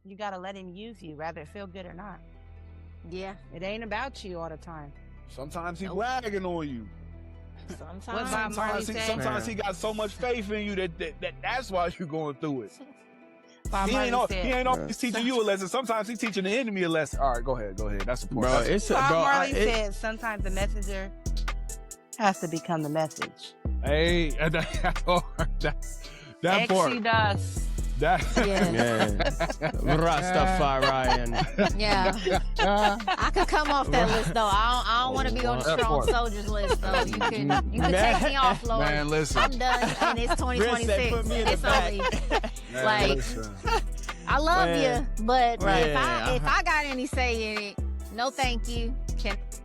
you got to let him use you, whether it feel good or not. Yeah. It ain't about you all the time. Sometimes he bragging on you. Sometimes he got so much faith in you that's why you're going through it. He ain't always teaching you a lesson. Sometimes he's teaching the enemy a lesson. All right, go ahead. That's the point. Bro, Marley said sometimes the messenger has to become the message. Hey, that part. Exodus. Rastafarian. Yeah. I could come off that list though. I don't want to be on the strong soldiers list though. You can take me off, Lord. Man, listen. I'm done, and it's 2026. It's only like I love you, but if I got any say in it, no thank you.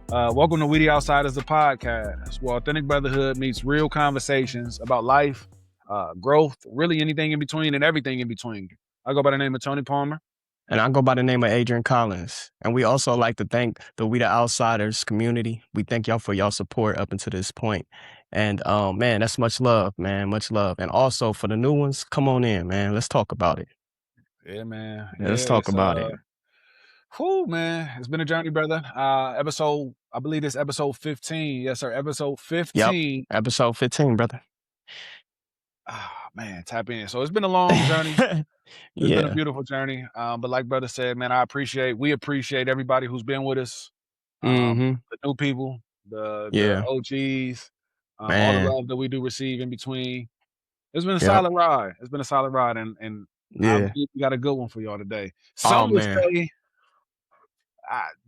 Welcome to We The Outsiderzz Podcast, where authentic brotherhood meets real conversations about life, growth, really anything in between and everything in between. I go by the name of Tony Palmer. And I go by the name of Adrian Collins. And we also like to thank the We The Outsiderzz community. We thank y'all for y'all support up until this point. And man, that's much love, man. Much love. And also for the new ones, come on in, man. Let's talk about it. Yeah, man. Let's talk about it. Whew, man. It's been a journey, brother. I believe it's episode 15. Yes, sir. Episode 15. Yep. Episode 15, brother. Man, tap in. So it's been a long journey. It's been a beautiful journey. But like brother said, man, we appreciate everybody who's been with us. The new people, the OGs, all the love that we do receive in between. It's been a solid ride. And we got a good one for y'all today. Some would say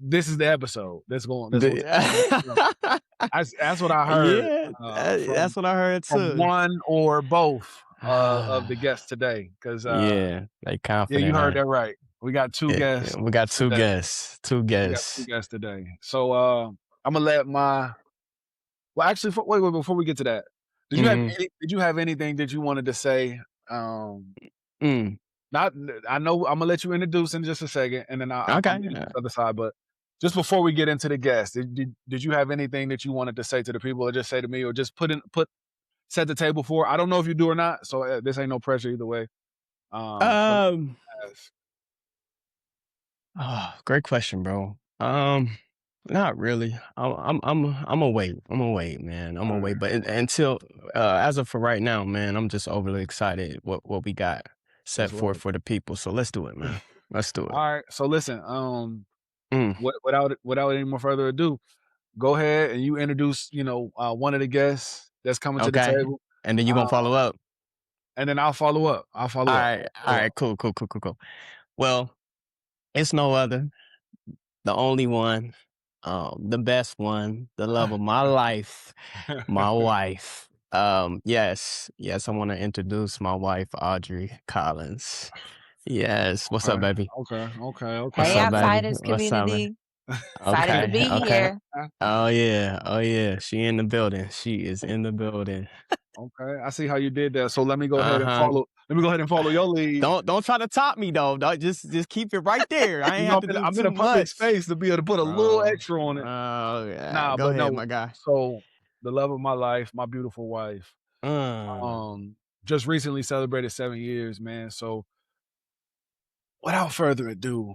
this is the episode. That's what I heard. That's what I heard too. From one or both of the guests today, because they confident. Yeah, you heard that right. We got two guests. We got two guests. We got two guests today. So I'm gonna let wait, before we get to that, did you have anything that you wanted to say? I know I'm gonna let you introduce in just a second, and then I'll get to the other side. But just before we get into the guests, did you have anything that you wanted to say to the people, or just say to me, or just set the table for? I don't know if you do or not, so this ain't no pressure either way. Great question, bro. Not really. I'm a wait. Man. I'm a wait. But until as of for right now, man, I'm just overly excited what we got set forth for the people. So let's do it, man. Let's do it. All right. So listen, without any more further ado, go ahead and you introduce, one of the guests that's coming to the table. And then you gonna follow up. And then I'll follow up. All right. Cool. Well, it's no other. The only one, the best one, the love of my life, my wife. Yes, I want to introduce my wife, Audrey Collins. Yes, what's up, baby? Okay. Hey, Outsiders community. Excited to be here. Oh yeah. She in the building. She is in the building. Okay, I see how you did that. So let me go ahead and follow. Let me go ahead and follow your lead. Don't try to top me though. Just keep it right there. I ain't have to do I'm in a public space to be able to put a little extra on it. Oh yeah. Go ahead, my guy. So the love of my life, my beautiful wife, just recently celebrated 7 years, man. So without further ado,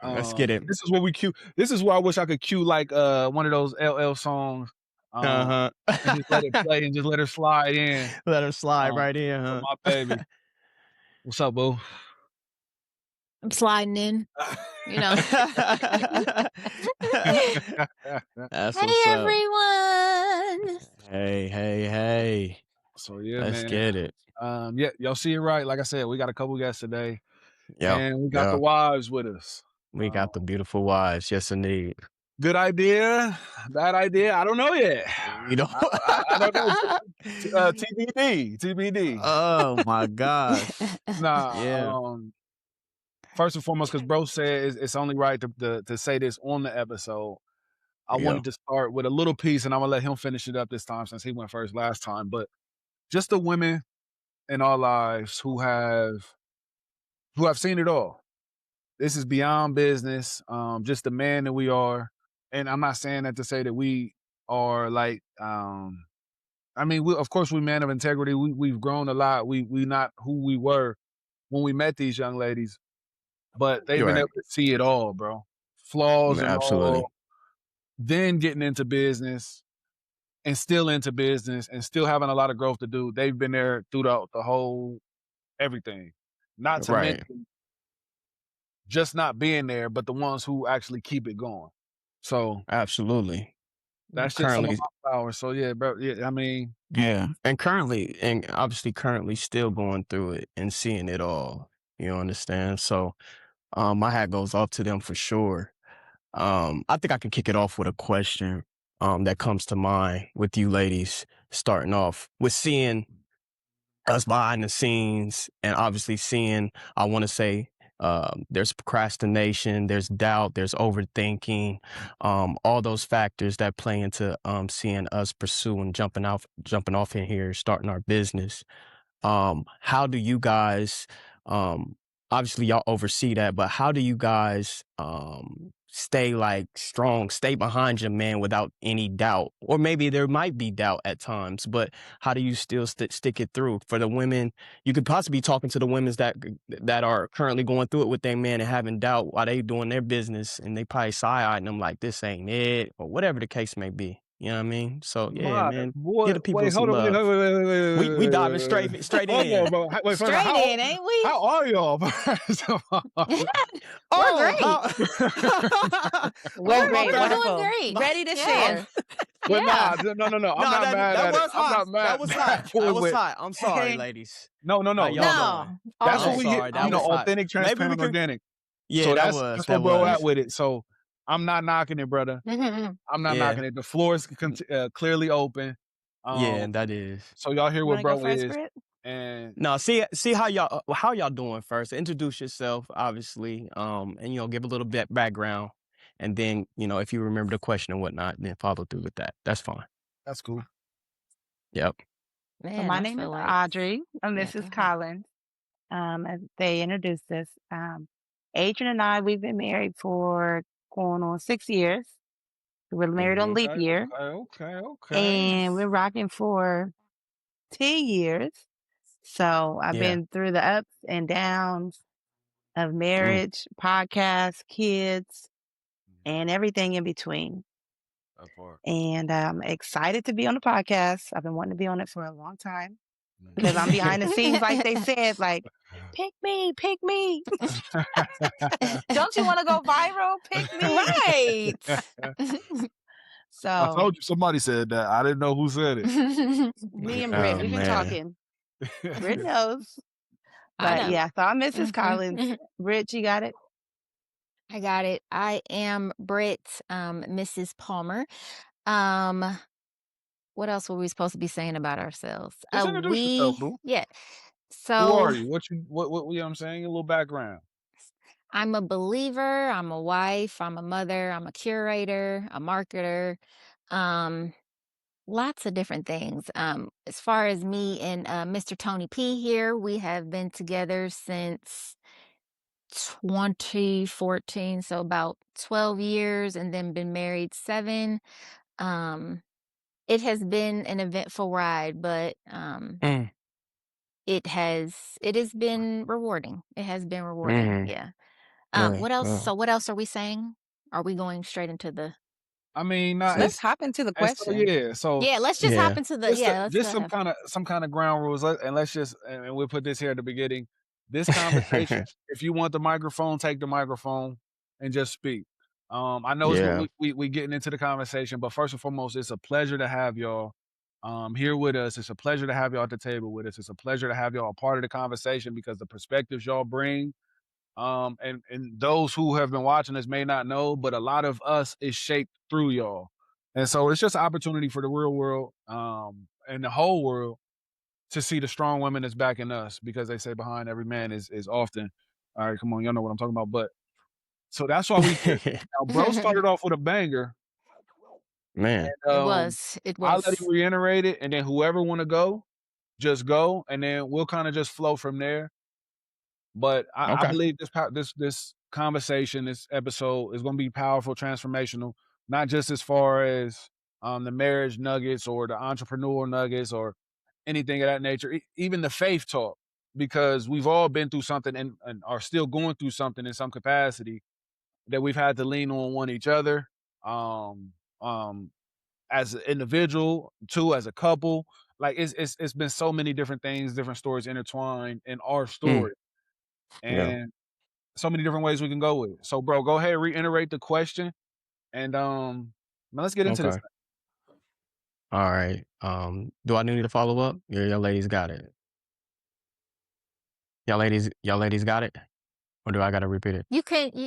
let's get it. This is what we cue. This is where I wish I could cue like one of those LL songs. And just let it play and just let her slide in. Let her slide right in, huh? My baby. What's up, boo? I'm sliding in. That's hey, everyone. Hey. So yeah, let's get it. Y'all see it right. Like I said, we got a couple guests today. Yeah. And we got the wives with us. We got the beautiful wives. Yes, indeed. Good idea, bad idea. I don't know yet. You don't. I don't know. TBD. Oh my gosh. Nah. Yeah. First and foremost, because bro said it's only right to say this on the episode. I wanted to start with a little piece, and I'm gonna let him finish it up this time since he went first last time. But just the women in our lives who have seen it all. This is beyond business. Just the man that we are. And I'm not saying that to say that we are like, of course, we're men of integrity. We've grown a lot. We not who we were when we met these young ladies. but they've been able to see it all, bro. Flaws and Absolutely. all. Then getting into business and still into business and still having a lot of growth to do. They've been there throughout the whole everything. Not to mention just not being there, but the ones who actually keep it going. So absolutely. That's just some of my flowers. So yeah, bro. Yeah, I mean, yeah, and obviously currently still going through it and seeing it all. You understand? So, my hat goes off to them for sure. I think I can kick it off with a question that comes to mind with you ladies, starting off with seeing us behind the scenes and obviously seeing, I want to say, there's procrastination, there's doubt, there's overthinking, all those factors that play into seeing us pursue and jumping off in here, starting our business. How do you guys, obviously y'all oversee that, but how do you guys stay like strong, stay behind your man without any doubt? Or maybe there might be doubt at times, but how do you still stick it through? For the women, you could possibly be talking to the women that are currently going through it with their man and having doubt while they doing their business, and they probably side-eyeing them like this ain't it, or whatever the case may be. You know what I mean? So yeah, man, give the people some love. We diving straight in. Bro. Wait, straight in, ain't we? How are y'all? We're great. We're great. We're Wonderful. doing great. Ready to share. But no. I'm not mad at it. I'm not mad. That was hot. That was hot. I'm sorry, ladies. No. That's what we get. Authentic, transparent, organic. Yeah, so that's where bro at with it. So I'm not knocking it, brother. I'm not knocking it. The floor is clearly open. Yeah, that is. So y'all hear what bro is. And no, see how y'all doing first. Introduce yourself, obviously, and give a little bit background, and then if you remember the question and whatnot, then follow through with that. That's fine. That's cool. Yep. Man, so my name is Audrey, and this is Collins. As they introduced us, Adrian and I, we've been married for going on 6 years. We were married on leap year. Okay. And we're rocking for 10 years. So I've been through the ups and downs of marriage, podcasts, kids, and everything in between. And I'm excited to be on the podcast. I've been wanting to be on it for a long time because I'm behind the scenes, like they said, like, pick me. Don't you want to go viral? Pick me. Right. So I told you somebody said that. I didn't know who said it. Me and Britt, we've been talking. Britt knows. But yeah, so I'm Mrs. Collins. Britt, you got it? I got it. I am Britt, Mrs. Palmer. What else were we supposed to be saying about ourselves? Just introduce yourself, boo. Yeah. So who are you? What you know what I'm saying? A little background. I'm a believer, I'm a wife, I'm a mother, I'm a curator, a marketer, lots of different things. As far as me and Mr. Tony P here, we have been together since 2014, so about 12 years, and then been married 7. It has been an eventful ride, but it has been rewarding. It has been rewarding. Yeah. What else? So what else are we saying? Are we going straight into the? I mean, let's hop into the question. Let's just hop into the just some kind of ground rules, and we'll put this here at the beginning. This conversation, if you want the microphone, take the microphone and just speak. I know we getting into the conversation, but first and foremost, it's a pleasure to have y'all here with us. It's a pleasure to have y'all at the table with us. It's a pleasure to have y'all a part of the conversation because the perspectives y'all bring. And those who have been watching us may not know, but a lot of us is shaped through y'all. And so it's just an opportunity for the real world and the whole world to see the strong women that's backing us, because they say behind every man is often, all right, come on, y'all know what I'm talking about. But so that's why we now bro started off with a banger. Man. And, it was. I'll let him reiterate it, and then whoever want to go, just go, and then we'll kind of just flow from there. But I believe this conversation, this episode is going to be powerful, transformational, not just as far as the marriage nuggets or the entrepreneurial nuggets or anything of that nature, even the faith talk. because we've all been through something and are still going through something in some capacity that we've had to lean on one each other. As an individual, too, as a couple, like it's been so many different things, different stories intertwined in our story, and so many different ways we can go with it. So, bro, go ahead, reiterate the question, and now let's get into this Okay. All right. Do I need to follow up? Y'all ladies got it. Y'all ladies got it? Or do I gotta repeat it? You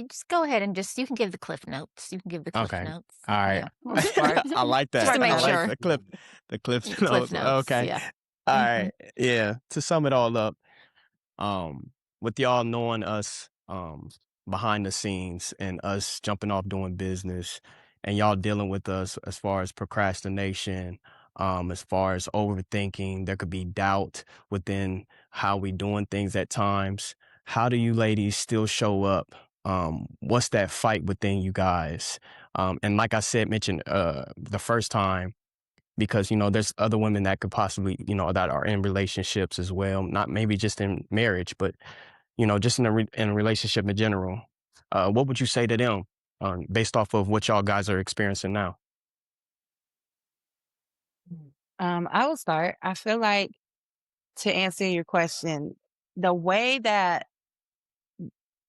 just go ahead and you can give the cliff notes. You can give the cliff notes. All right. Yeah. I like that. Just to make I sure. like the cliff notes. Cliff notes. Okay. Yeah. All right. Yeah. To sum it all up, with y'all knowing us behind the scenes and us jumping off doing business and y'all dealing with us as far as procrastination, as far as overthinking, there could be doubt within how we doing things at times. How do you ladies still show up? What's that fight within you guys? And like I mentioned the first time, because, there's other women that could possibly, that are in relationships as well, not maybe just in marriage, but, just in a relationship in general. What would you say to them based off of what y'all guys are experiencing now? I will start. I feel like, to answer your question, the way that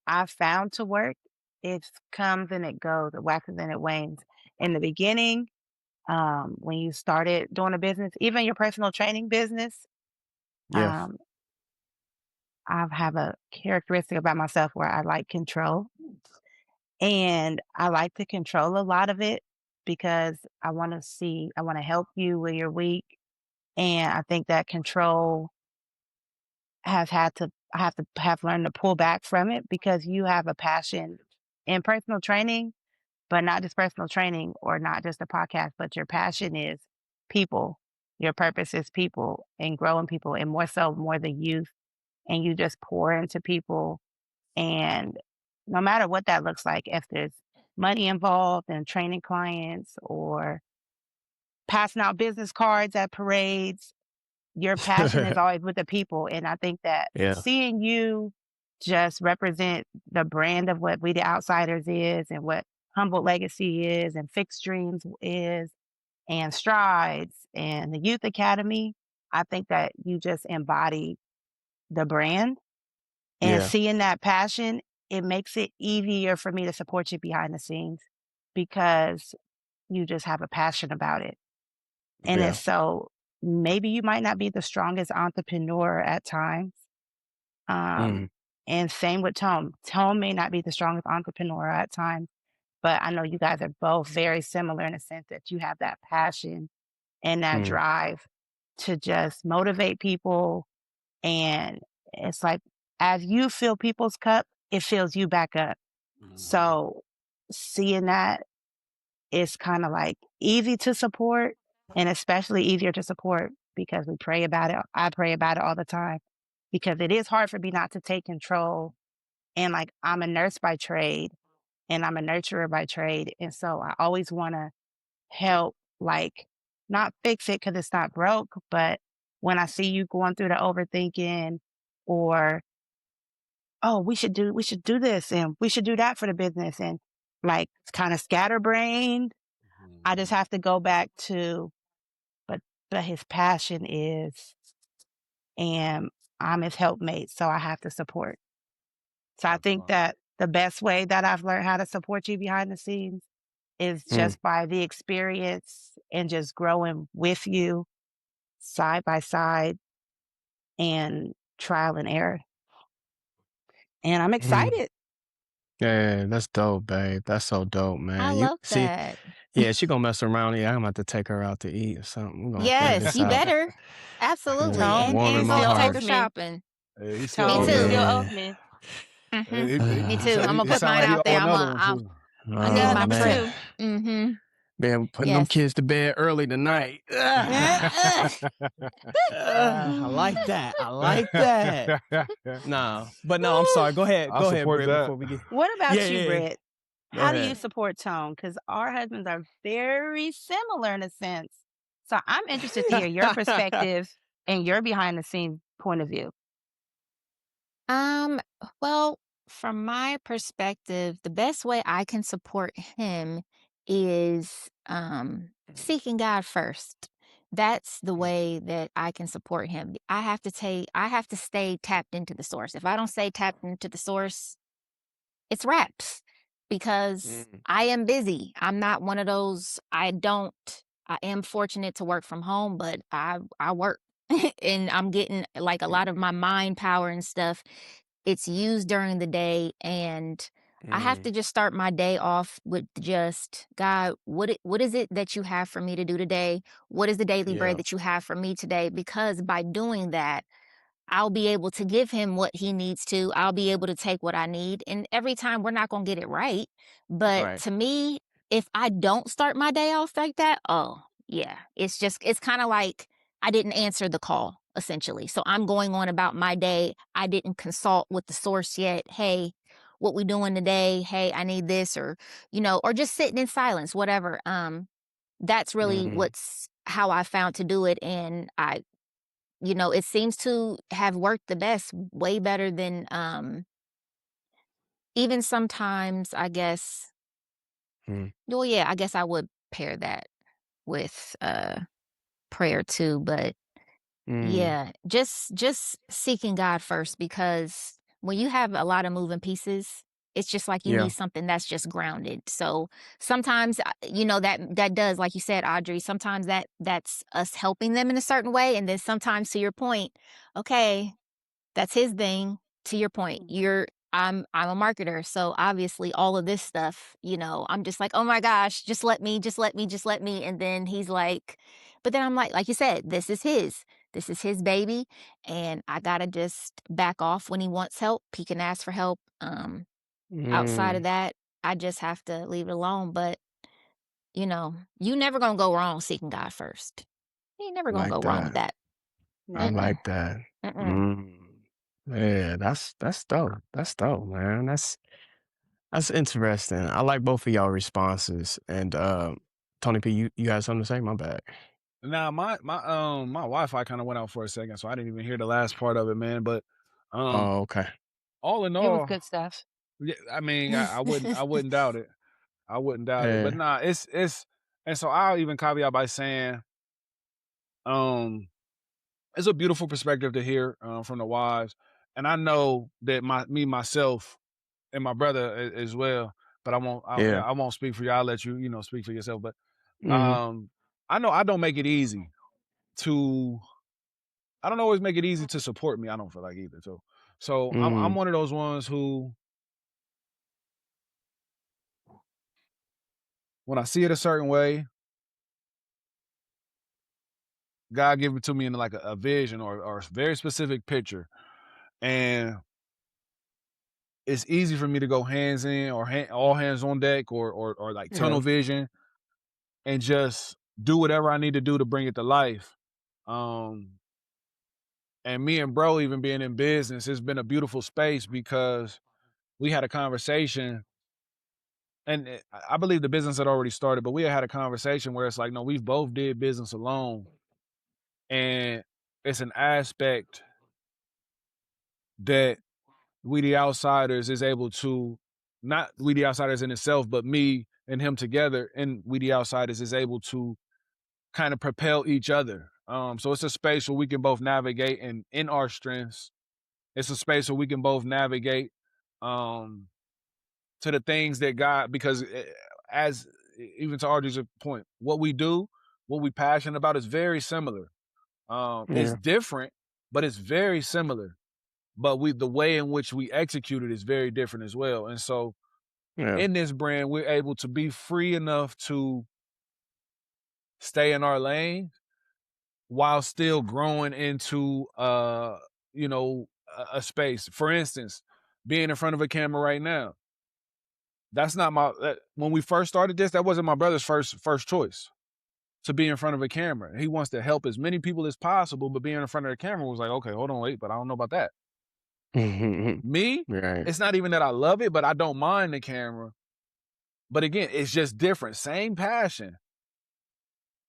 I found to work, it comes and it goes, it waxes and it wanes. In the beginning, when you started doing a business, even your personal training business, Yeah. I have a characteristic about myself where I like control. And I like to control a lot of it because I want to help you when you're weak. And I think that control I have learned to pull back from it because you have a passion in personal training, but not just personal training or not just a podcast, but your passion is people. Your purpose is people and growing people, and more the youth. And you just pour into people. And no matter what that looks like, if there's money involved in training clients or passing out business cards at parades, your passion is always with the people. And I think that seeing you just represent the brand of what We The Outsiderzz is and what Humboldt Legacy is and Fixed Dreams is and Strides and the Youth Academy, I think that you just embody the brand. And seeing that passion, it makes it easier for me to support you behind the scenes because you just have a passion about it. And it's so maybe you might not be the strongest entrepreneur at times. And same with Tone. Tone may not be the strongest entrepreneur at times, but I know you guys are both very similar in the sense that you have that passion and that drive to just motivate people. And it's like, as you fill people's cup, it fills you back up. So seeing that is kind of like easy to support, and especially easier to support because we pray about it. I pray about it all the time because it is hard for me not to take control. And like, I'm a nurse by trade and I'm a nurturer by trade. And so I always want to help, like, not fix it because it's not broke, but when I see you going through the overthinking or, oh, we should do this and we should do that for the business, and like kind of scatterbrained, I just have to go back to, but his passion is, and I'm his helpmate, so I have to support. So I think that the best way that I've learned how to support you behind the scenes is just by the experience and just growing with you side by side and trial and error. And I'm excited. Yeah, that's dope, babe. That's so dope, man. I love that. Yeah, she gonna mess around. Yeah, I'm gonna have to take her out to eat or something. Yes, you better. Absolutely. And go take her shopping. Me too. Me too. I'm gonna put mine out there. I need mine too. Man, putting them kids to bed early tonight. I like that. No, I'm sorry. Go ahead. Go ahead, Britt, before we get... What about you, Britt? How do you support Tone? Because our husbands are very similar in a sense. So I'm interested to hear your perspective and your behind the scenes point of view. Well, from my perspective, the best way I can support him is seeking God first. That's the way that I can support him. I have to stay tapped into the source. If I don't stay tapped into the source, it's wraps because I am busy. I'm not one of those, I am fortunate to work from home, but I work and I'm getting like a lot of my mind power and stuff. It's used during the day, and I have to just start my day off with just, God, what is it that you have for me to do today? What is the daily bread that you have for me today? Because by doing that, I'll be able to give him what he needs to. I'll be able to take what I need. And every time we're not going to get it right. But Right. to me, if I don't start my day off like that, oh, yeah, it's kind of like I didn't answer the call, essentially. So I'm going on about my day. I didn't consult with the source yet. Hey, what we doing today? Hey, I need this, or, or just sitting in silence, whatever. That's really what's how I found to do it. And it seems to have worked the best, way better than even sometimes, I guess. Well, yeah, I guess I would pair that with prayer too, but yeah, just seeking God first, because when you have a lot of moving pieces, it's just like you need something that's just grounded. So sometimes, that does, like you said, Audrey, sometimes that's us helping them in a certain way. And then sometimes, to your point, okay, that's his thing. To your point, I'm a marketer, so obviously all of this stuff, I'm just like, oh my gosh, just let me, just let me, just let me. And then he's like, but then I'm like you said, this is his baby, and I gotta just back off when he wants help. He can ask for help. Outside of that, I just have to leave it alone. But you never gonna go wrong seeking God first. You ain't never gonna Like go wrong with that. that. I like that. Yeah, that's dope. That's dope, man. That's interesting. I like both of y'all responses. And Tony P, you had something to say? My bad. Now my Wi-Fi kind of went out for a second, so I didn't even hear the last part of it, man. But Oh, okay. all in It was all, good stuff. yeah, I mean, I wouldn't doubt it. I wouldn't doubt it. But Yeah. nah, it's and so I'll even caveat by saying, it's a beautiful perspective to hear from the wives, and I know that myself and my brother as well. But Yeah. I won't speak for you. I'll let you speak for yourself. But Mhm. I know I don't make it easy I don't always make it easy to support me. I don't feel like either. So I'm one of those ones who, when I see it a certain way, God give it to me in like a vision or a very specific picture, and it's easy for me to go hands in or all hands on deck or like tunnel vision and just do whatever I need to do to bring it to life. And me and bro, even being in business, it's been a beautiful space because we had a conversation, and I believe the business had already started, but we had a conversation where it's like, no, we've both did business alone, and it's an aspect that We The Outsiders is able to, not We The Outsiders in itself, but me and him together and We The Outsiders is able to kind of propel each other. So it's a space where we can both navigate and in our strengths. It's a space where we can both navigate to the things that God, because as even to Audrey's point, what we do, what we passionate about is very similar. It's different, but it's very similar. But the way in which we execute it is very different as well. And so in this brand, we're able to be free enough to stay in our lane while still growing into a space. For instance, being in front of a camera right now. That's not when we first started this, that wasn't my brother's first choice to be in front of a camera. He wants to help as many people as possible, but being in front of the camera was like, okay, hold on, wait, but I don't know about that. Me, it's not even that I love it, but I don't mind the camera. But again, it's just different. Same passion,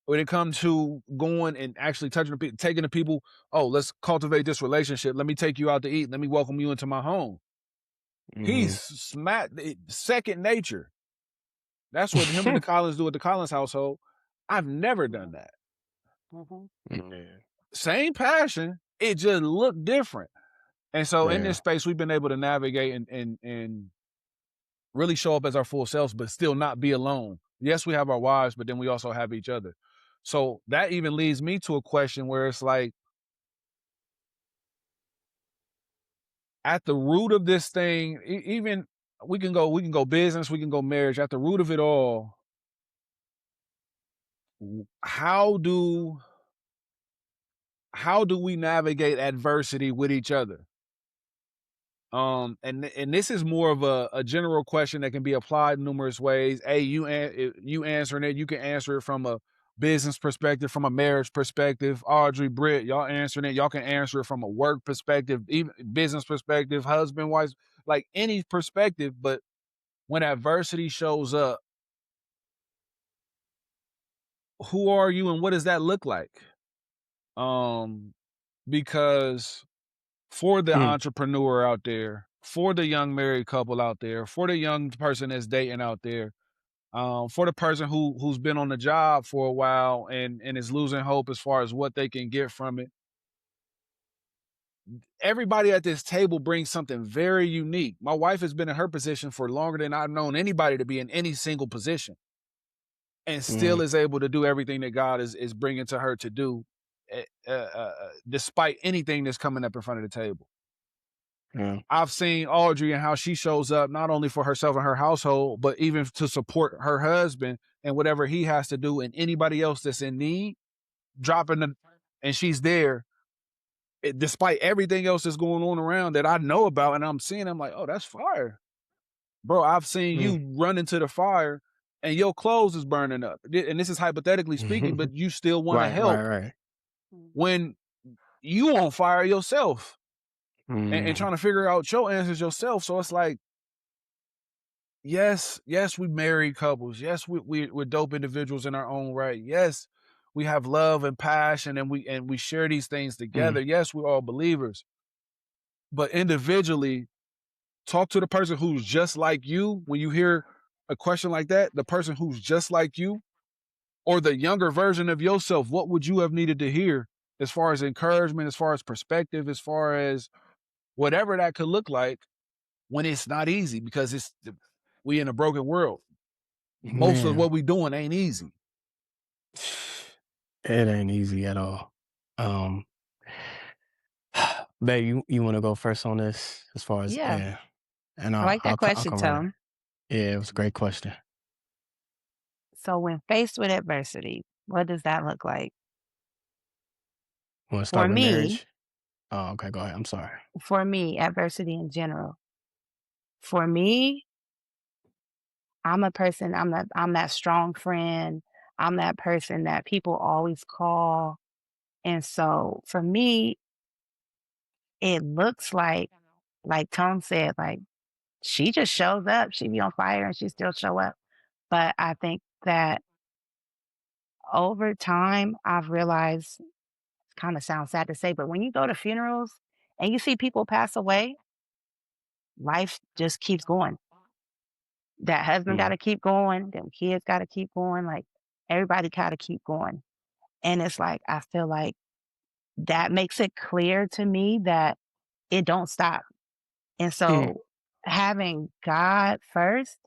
when it comes to going and actually taking the people, oh, let's cultivate this relationship. Let me take you out to eat. Let me welcome you into my home. He's second nature. That's what him and the Collins do at the Collins household. I've never done that. Same passion. It just looked different. And so in this space, we've been able to navigate and really show up as our full selves, but still not be alone. Yes, we have our wives, but then we also have each other. So that even leads me to a question where it's like, at the root of this thing, even we can go business, we can go marriage. At the root of it all, how do we navigate adversity with each other? And this is more of a general question that can be applied in numerous ways. You answering it, you can answer it from a business perspective, from a marriage perspective. Audrey, Britt, y'all answering it. Y'all can answer it from a work perspective, even business perspective, husband, wife, like any perspective. But when adversity shows up, who are you and what does that look like? Because for the entrepreneur out there, for the young married couple out there, for the young person that's dating out there, for the person who's been on the job for a while and is losing hope as far as what they can get from it. Everybody at this table brings something very unique. My wife has been in her position for longer than I've known anybody to be in any single position, and still is able to do everything that God is bringing to her to do, despite anything that's coming up in front of the table. I've seen Audrey and how she shows up not only for herself and her household, but even to support her husband and whatever he has to do, and anybody else that's in need, and she's there despite everything else that's going on around that I know about, and I'm seeing, I'm like, oh, that's fire. Bro, I've seen you run into the fire and your clothes is burning up. And this is hypothetically speaking, but you still want to help when you on fire yourself. And trying to figure out your answers yourself. So it's like, yes, we married couples. Yes, we're dope individuals in our own right. Yes, we have love and passion, and we share these things together. Yes, we're all believers. But individually, talk to the person who's just like you. When you hear a question like that, the person who's just like you, or the younger version of yourself, what would you have needed to hear as far as encouragement, as far as perspective, as far as whatever that could look like, when it's not easy, because we in a broken world. Most of what we doing ain't easy. It ain't easy at all. Babe, you want to go first on this as far as and I like that question, Tom. Yeah, it was a great question. So when faced with adversity, what does that look like? Want to start with marriage? Oh, okay, go ahead. I'm sorry. For me, adversity in general. For me, I'm a person, I'm that strong friend. I'm that person that people always call. And so for me, it looks like Tom said, like, she just shows up. She be on fire and she still show up. But I think that over time, I've realized, it kind of sounds sad to say, but when you go to funerals and you see people pass away, life just keeps going. That husband got to keep going. Them kids got to keep going. Like, everybody got to keep going. And it's like, I feel like that makes it clear to me that it don't stop. And so having God first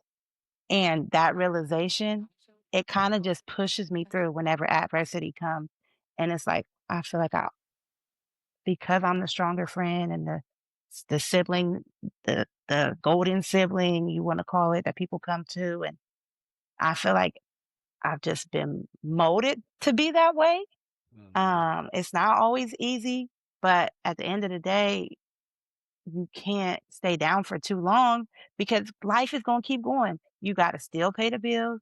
and that realization, it kind of just pushes me through whenever adversity comes. And it's like, I feel like because I'm the stronger friend and the sibling, the golden sibling, you want to call it, that people come to. And I feel like I've just been molded to be that way. It's not always easy, but at the end of the day, you can't stay down for too long because life is going to keep going. You got to still pay the bills.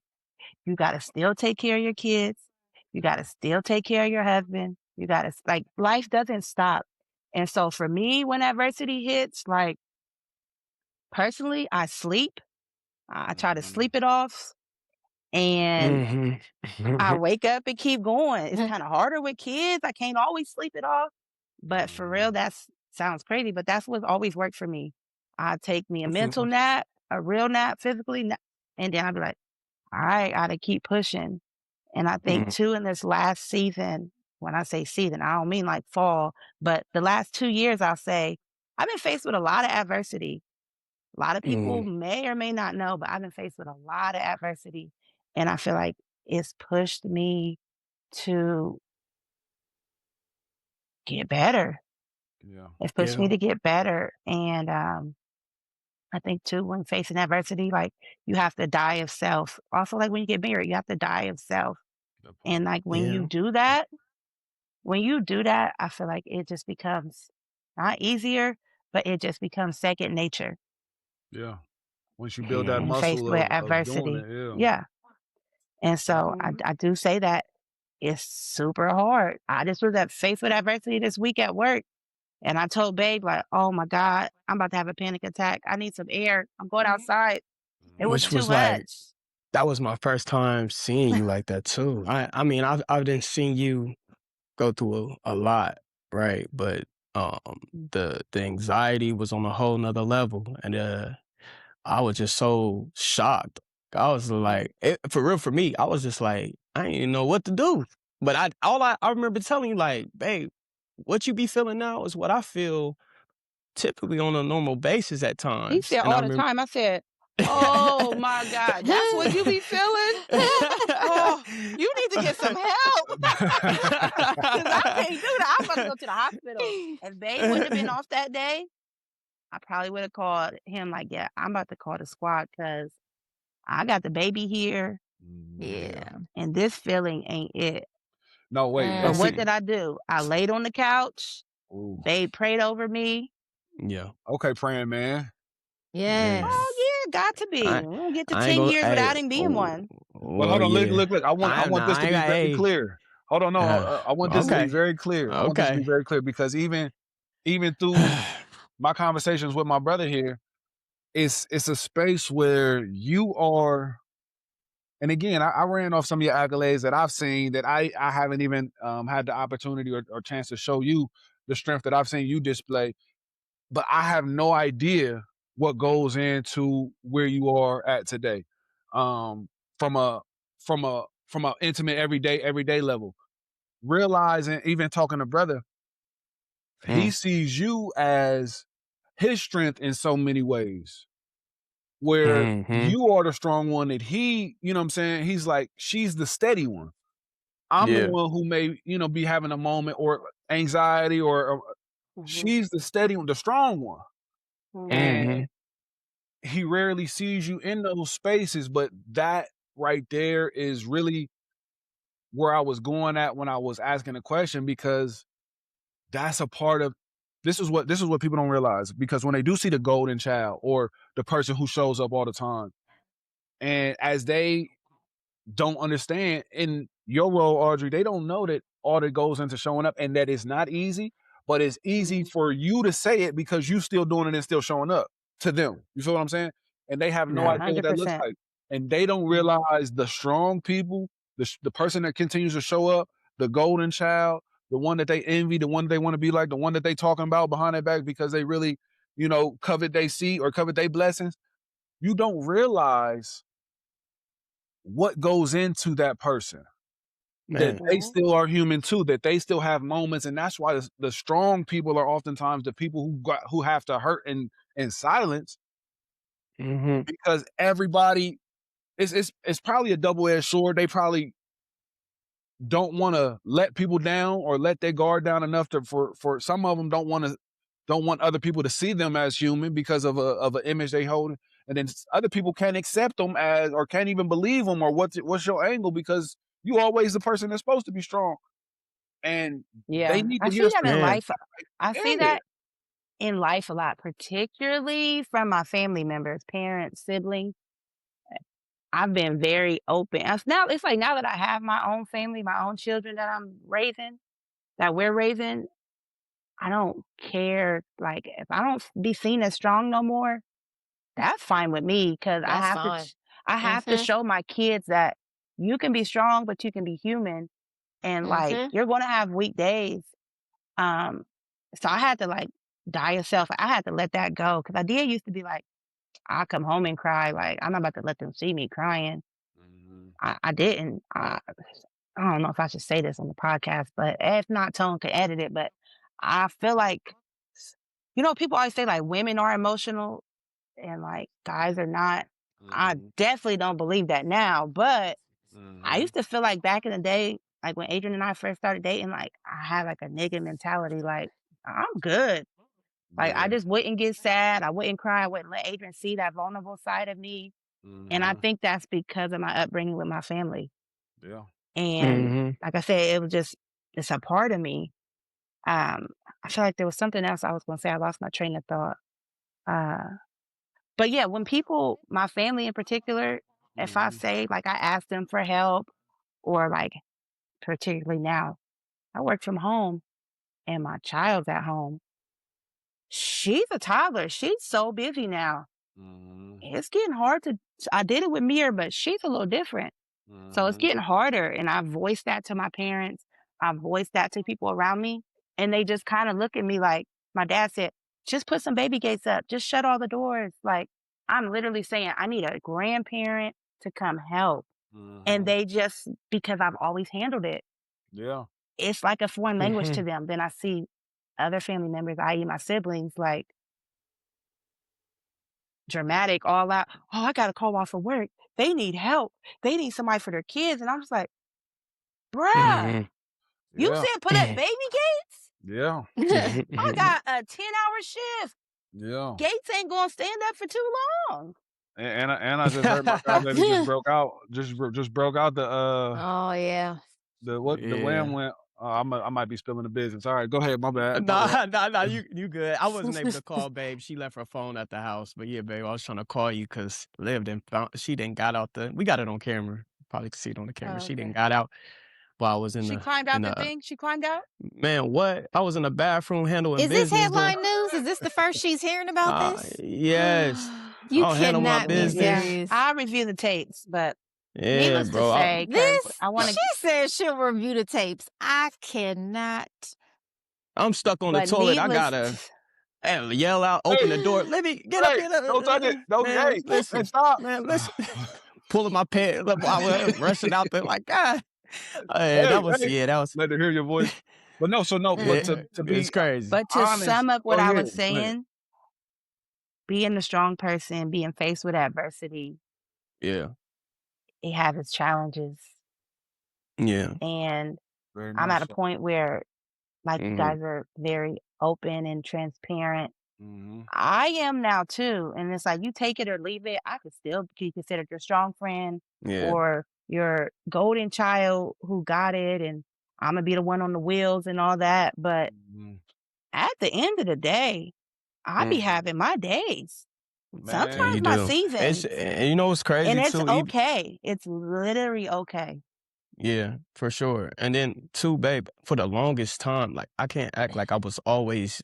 You got to still take care of your kids. You got to still take care of your husband. You got to, like, life doesn't stop. And so for me, when adversity hits, like, personally, I sleep. I try to sleep it off. And I wake up and keep going. It's kind of harder with kids. I can't always sleep it off. But for real, sounds crazy, but that's what always worked for me. I take me a mental nap, a real nap, physically, and then I'd be like, all right, I gotta keep pushing. And I think too, in this last season, when I say season, I don't mean like fall, but the last 2 years, I'll say, I've been faced with a lot of adversity. A lot of people may or may not know, but I've been faced with a lot of adversity. And I feel like it's pushed me to get better. Yeah. It's pushed me to get better. And I think too, when facing adversity, like you have to die of self. Also, like when you get married, you have to die of self. And like when you do that, I feel like it just becomes not easier, but it just becomes second nature. Yeah. Once you build that And faced muscle with of doing adversity. it, Yeah. And so I do say that it's super hard. I just was faced with adversity this week at work. And I told Babe, like, oh my God, I'm about to have a panic attack. I need some air. I'm going outside. It was Which too was like, much. that was my first time seeing you like that too. I mean, I've been seeing you go through a lot, right? But the anxiety was on a whole nother level, and I was just so shocked. I was like, for real, for me, I was just like, I didn't even know what to do. But I remember telling you, like, babe, what you be feeling now is what I feel typically on a normal basis at He times. said And I all the remember, time. I said, oh my God, that's what you be feeling? Oh, you need to get some help. Because I can't do that. I'm about to go to the hospital. If Babe wouldn't have been off that day, I probably would have called him like, yeah, I'm about to call the squad because I got the baby here. Yeah. And this feeling ain't it. No, wait. But what did I do? I laid on the couch. Ooh. Babe prayed over me. Yeah. Okay, praying man. Yes. Oh yeah, got to be. We don't get to 10 gonna, years without him being one. But hold on, look. I want this to be very clear. Hold on, no. I want this to be very clear. I want this to be very clear because even through my conversations with my brother here, it's a space where you are. And again, I ran off some of your accolades that I've seen that I haven't even had the opportunity or chance to show you the strength that I've seen you display. But I have no idea what goes into where you are at today, from a intimate everyday level. Realizing, even talking to brother, he sees you as his strength in so many ways. Where you are the strong one that he, you know what I'm saying? He's like, she's the steady one. I'm the one who may, be having a moment or anxiety or she's the steady one, the strong one. And he rarely sees you in those spaces, but that right there is really where I was going at when I was asking the question, because that's a part of this is what people don't realize, because when they do see the golden child or the person who shows up all the time, and as they don't understand in your role, Audrey, they don't know that all that goes into showing up and that it's not easy, but it's easy for you to say it because you still doing it and still showing up to them. You feel what I'm saying? And they have no idea what that looks 100%. like. And they don't realize the strong people, the person that continues to show up, the golden child, the one that they envy, the one they want to be like, the one that they talking about behind their back because they really, covet they seat or covet their blessings. You don't realize what goes into that person. That they still are human too, that they still have moments. And that's why the strong people are oftentimes the people who have to hurt in silence, because everybody it's probably a double-edged sword. They probably don't want to let people down or let their guard down enough for some of them don't want other people to see them as human because of an image they hold. And then other people can't accept them as, or can't even believe them, or what's your angle, because you always the person that's supposed to be strong. And they need I to see hear that in life. I see Yeah. that in life a lot, particularly from my family members, parents, siblings. I've been very open. Now it's like, now that I have my own family, my own children that we're raising, I don't care. Like, if I don't be seen as strong no more, that's fine with me, because I That's have fine. to show my kids that you can be strong, but you can be human. And like, you're going to have weak days. So I had to like die yourself. I had to let that go. Cause I did used to be like, I come home and cry. Like, I'm not about to let them see me crying. I didn't. I don't know if I should say this on the podcast, but if not, Tone can edit it. But I feel like, people always say like women are emotional and like guys are not. I definitely don't believe that now, but I used to feel like back in the day, like when Adrian and I first started dating, like I had like a nigga mentality, like I'm good. Like I just wouldn't get sad. I wouldn't cry. I wouldn't let Adrian see that vulnerable side of me. And I think that's because of my upbringing with my family. Yeah. And like I said, it's a part of me. I feel like there was something else I was going to say. I lost my train of thought. But yeah, when people, my family in particular, if I say like I ask them for help or like particularly now, I work from home and my child's at home. She's a toddler. She's so busy now. It's getting hard I did it with Mir, but she's a little different. So it's getting harder. And I voiced that to my parents. I voiced that to people around me. And they just kind of look at me like my dad said, just put some baby gates up. Just shut all the doors. Like I'm literally saying I need a grandparent to come help. And they just, because I've always handled it. Yeah. It's like a foreign language to them. Then I see other family members, i.e. my siblings, like dramatic, all out. Oh, I got to call off of work. They need help. They need somebody for their kids. And I'm just like, bruh, you said put up baby gates? Yeah. I got a 10-hour shift. Yeah. Gates ain't going to stand up for too long. And I just heard my grandbaby just broke out. Just broke out the Oh yeah. the lamb went. I might be spilling the business. All right, go ahead. My bad. Nah, you good. I wasn't able to call babe. She left her phone at the house. But yeah, babe, I was trying to call you because she didn't got out we got it on camera. Probably could see it on the camera. Oh, She okay. didn't got out while I was in She the climbed out the thing? She climbed out? Man, what? I was in the bathroom handling Is business. this headline news? Is this the first she's hearing about this? Yes. You I'll handle my cannot be business. serious. I'll review the tapes, but Yeah, needless bro. to say, She said she'll review the tapes. I cannot. I'm stuck on the toilet. I gotta yell out, open the door. Let me get up here. Don't touch it. Don't listen, stop. Man, listen. Pulling my pants, rushing out there like, God. That was. Let her hear your voice. But no, but to be it's crazy. But to honest, sum up what I was go ahead. saying, being a strong person, being faced with adversity, Yeah. it has its challenges. Yeah. And I'm at a point where, like, you guys are very open and transparent. I am now too. And it's like, you take it or leave it. I could still be considered your strong friend or your golden child who got it. And I'm going to be the one on the wheels and all that. But at the end of the day, I be having my days. Sometimes my seasons. And you know what's crazy and it's too? okay. It's literally okay. Yeah, for sure. And then too, babe, for the longest time, like I can't act like I was always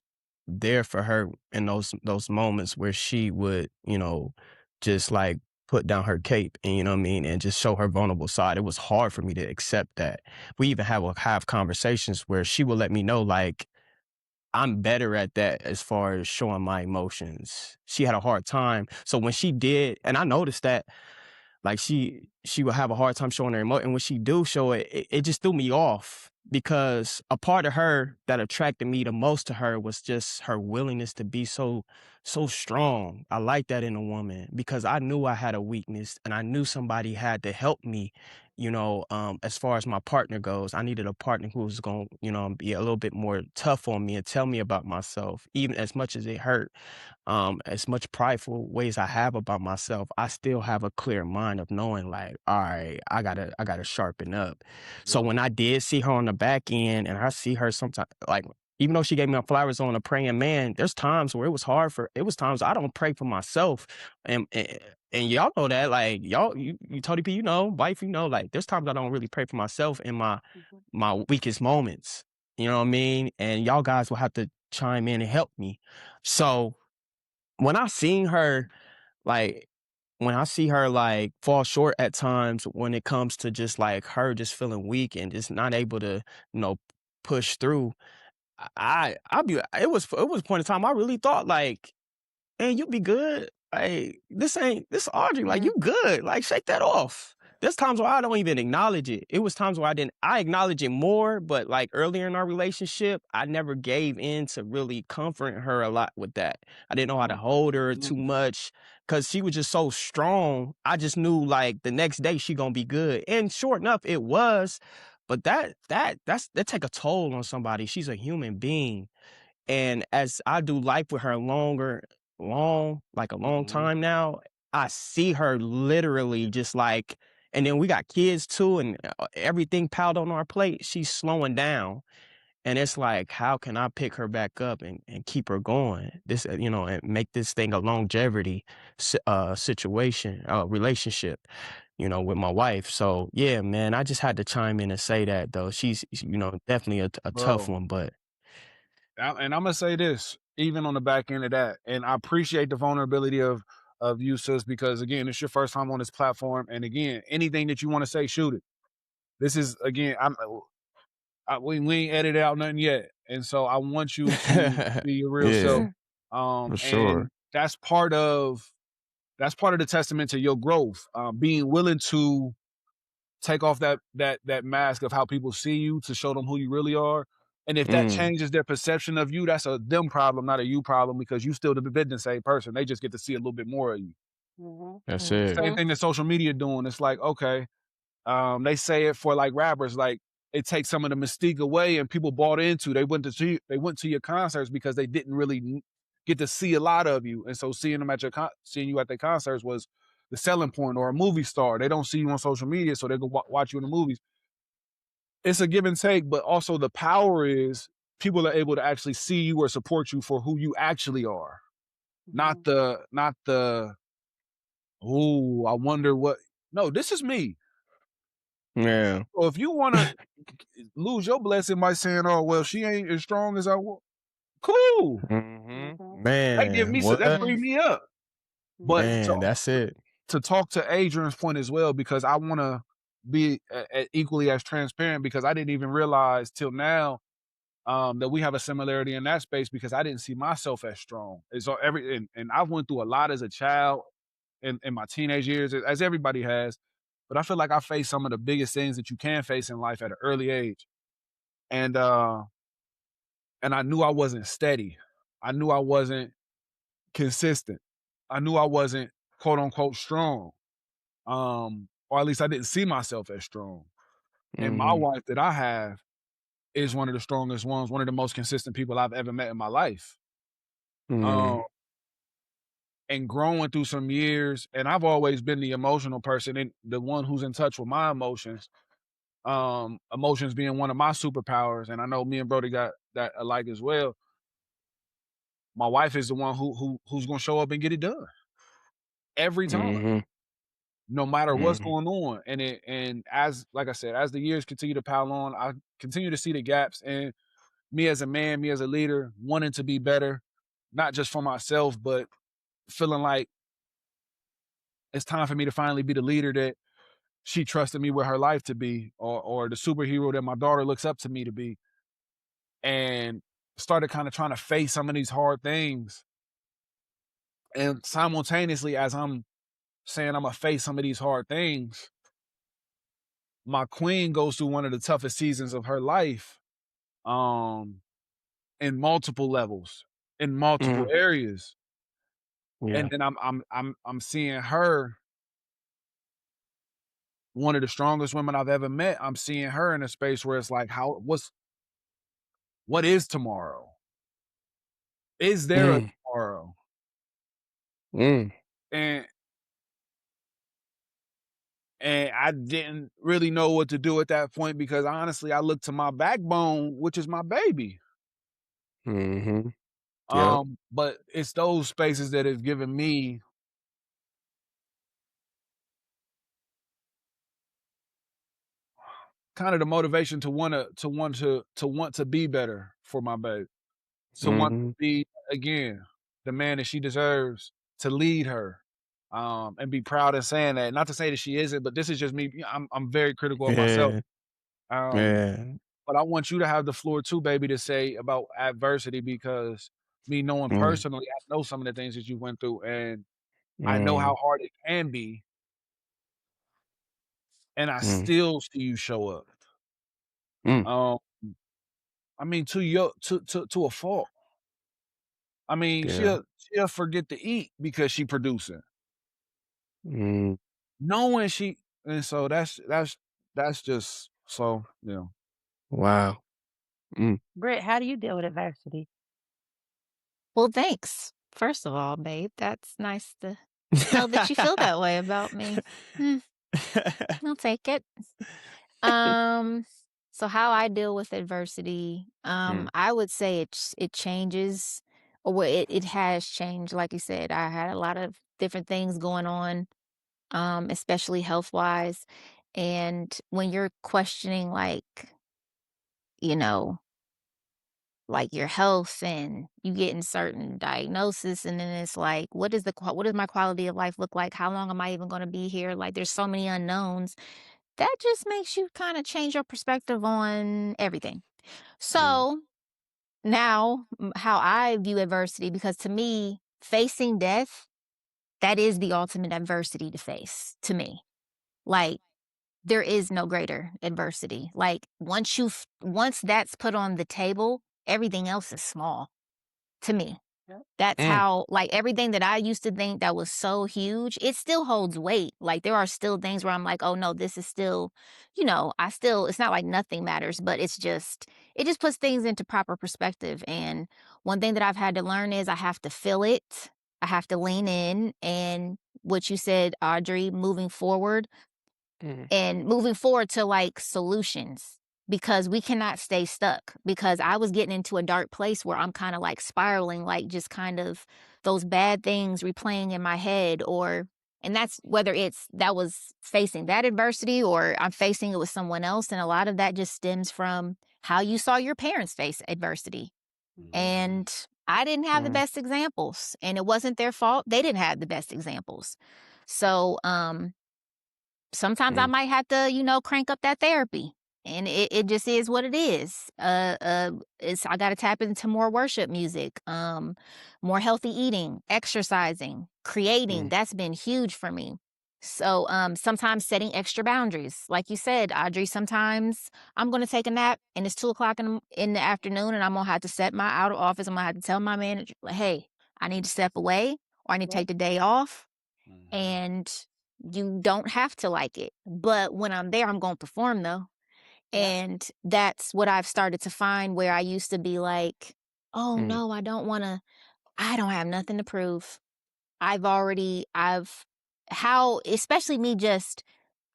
there for her in those moments where she would, just like put down her cape and you know what I mean, and just show her vulnerable side. It was hard for me to accept that. We even have conversations where she would let me know like I'm better at that as far as showing my emotions. She had a hard time. So when she did, and I noticed that like she would have a hard time showing her emotion. And when she do show it, it just threw me off because a part of her that attracted me the most to her was just her willingness to be so strong. I like that in a woman because I knew I had a weakness and I knew somebody had to help me, as far as my partner goes. I needed a partner who was going to, be a little bit more tough on me and tell me about myself, even as much as it hurt. As much prideful ways I have about myself, I still have a clear mind of knowing like, all right, I gotta sharpen up. So when I did see her on the back end and I see her sometimes, like, even though she gave me my flowers on a praying man, there's times where it was times I don't pray for myself. And y'all know that, like, y'all, you Tony P, wife, like, there's times I don't really pray for myself in my weakest moments. You know what I mean? And y'all guys will have to chime in and help me. So when I seen her, like, when I see her like fall short at times when it comes to just like her just feeling weak and just not able to, push through, I'll be it was a point in time I really thought like, "Man, you be good. Like, this Audrey, like, you good. Like, shake that off." There's times where I don't even acknowledge it. It was times where I acknowledge it more, but like earlier in our relationship, I never gave in to really comforting her a lot with that. I didn't know how to hold her too much because she was just so strong. I just knew like the next day she gonna be good. And sure enough, it was. But that take a toll on somebody. She's a human being. And as I do life with her like a long time now, I see her literally just like, and then we got kids too, and everything piled on our plate. She's slowing down. And it's like, how can I pick her back up and keep her going? This, and make this thing a longevity situation, relationship, with my wife. So yeah, man, I just had to chime in and say that though. She's, definitely a tough one, but. And I'm gonna say this, even on the back end of that, and I appreciate the vulnerability of you, sis, because again, it's your first time on this platform, and again, anything that you want to say, shoot it. This is again, we ain't edited out nothing yet, and so I want you to be your real self. For sure. And that's part of the testament to your growth, being willing to take off that mask of how people see you to show them who you really are. And if that changes their perception of you, that's a them problem, not a you problem, because you still been the same person. They just get to see a little bit more of you. That's it. Same thing that social media doing. It's like, okay, they say it for like rappers, like it takes some of the mystique away, and people bought into. They went to your concerts because they didn't really get to see a lot of you, and so seeing you at their concerts was the selling point. Or a movie star, they don't see you on social media, so they go watch you in the movies. It's a give and take, but also the power is people are able to actually see you or support you for who you actually are. Not the, oh, I wonder what. No, this is me. Yeah. So if you want to lose your blessing by saying, oh, well, she ain't as strong as I want, cool. Man, That give me, that free me up. But man, that's it. To talk to Adrian's point as well, because I want to be equally as transparent, because I didn't even realize till now that we have a similarity in that space, because I didn't see myself as strong. And so and I went through a lot as a child in my teenage years, as everybody has. But I feel like I faced some of the biggest things that you can face in life at an early age. And I knew I wasn't steady. I knew I wasn't consistent. I knew I wasn't quote unquote strong. Or at least I didn't see myself as strong. And my wife that I have is one of the strongest ones, one of the most consistent people I've ever met in my life. And growing through some years, and I've always been the emotional person and the one who's in touch with my emotions. Emotions being one of my superpowers, and I know me and Brody got that alike as well. My wife is the one who's gonna show up and get it done every time, no matter what's going on. And as like I said, as the years continue to pile on, I continue to see the gaps. And me as a man, me as a leader, wanting to be better, not just for myself, but feeling like it's time for me to finally be the leader that she trusted me with her life to be, or the superhero that my daughter looks up to me to be. And started kind of trying to face some of these hard things. And simultaneously, as I'm saying I'm gonna face some of these hard things, my queen goes through one of the toughest seasons of her life, in multiple levels, in multiple areas. Yeah. And then I'm seeing her, one of the strongest women I've ever met. I'm seeing her in a space where it's like, what is tomorrow? Is there a tomorrow? And I didn't really know what to do at that point, because honestly, I looked to my backbone, which is my baby. Yep. But it's those spaces that have given me kind of the motivation to want to be better for my baby, to want to be again the man that she deserves, to lead her, and be proud in saying that. Not to say that she isn't, but this is just me. I'm very critical of myself. But I want you to have the floor too, baby, to say about adversity, because me knowing personally, I know some of the things that you went through, and I know how hard it can be, and I still see you show up. I mean, to a fault. I mean, she'll forget to eat because she producing. Knowing she, and so that's just so, you know. Wow. Britt, how do you deal with adversity? Well, thanks. First of all, babe, that's nice to know that you feel that way about me. I'll take it. So how I deal with adversity, I would say it changes, or it has changed. Like you said, I had a lot of different things going on, especially health wise. And when you're questioning, you know, like your health, and you getting certain diagnosis, and then it's like, what does my quality of life look like? How long am I even going to be here? Like, there's so many unknowns. That just makes you kind of change your perspective on everything. So now, how I view adversity, because to me, facing death, that is the ultimate adversity to face, to me. Like, there is no greater adversity. Like, once that's put on the table, everything else is small to me. That's how, like, everything that I used to think that was so huge, it still holds weight. Like, there are still things where I'm like, oh no, this is still, it's not like nothing matters, but it just puts things into proper perspective. And one thing that I've had to learn is I have to feel it. I have to lean in. And what you said, Audrey, moving forward to like solutions, because we cannot stay stuck, because I was getting into a dark place where I'm kind of like spiraling, like just kind of those bad things replaying in my head, and that's whether that was facing that adversity or I'm facing it with someone else. And a lot of that just stems from how you saw your parents face adversity. And I didn't have the best examples, and it wasn't their fault. They didn't have the best examples. So, sometimes I might have to, crank up that therapy, and it just is what it is. I got to tap into more worship music, more healthy eating, exercising, creating. That's been huge for me. So, sometimes setting extra boundaries, like you said, Audrey. Sometimes I'm going to take a nap, and it's 2:00 in the afternoon, and I'm gonna have to set my out of office. I'm gonna have to tell my manager, like, hey, I need to step away, or I need to take the day off, and you don't have to like it. But when I'm there, I'm going to perform though. And that's what I've started to find, where I used to be like, oh no, I don't have nothing to prove. Especially me just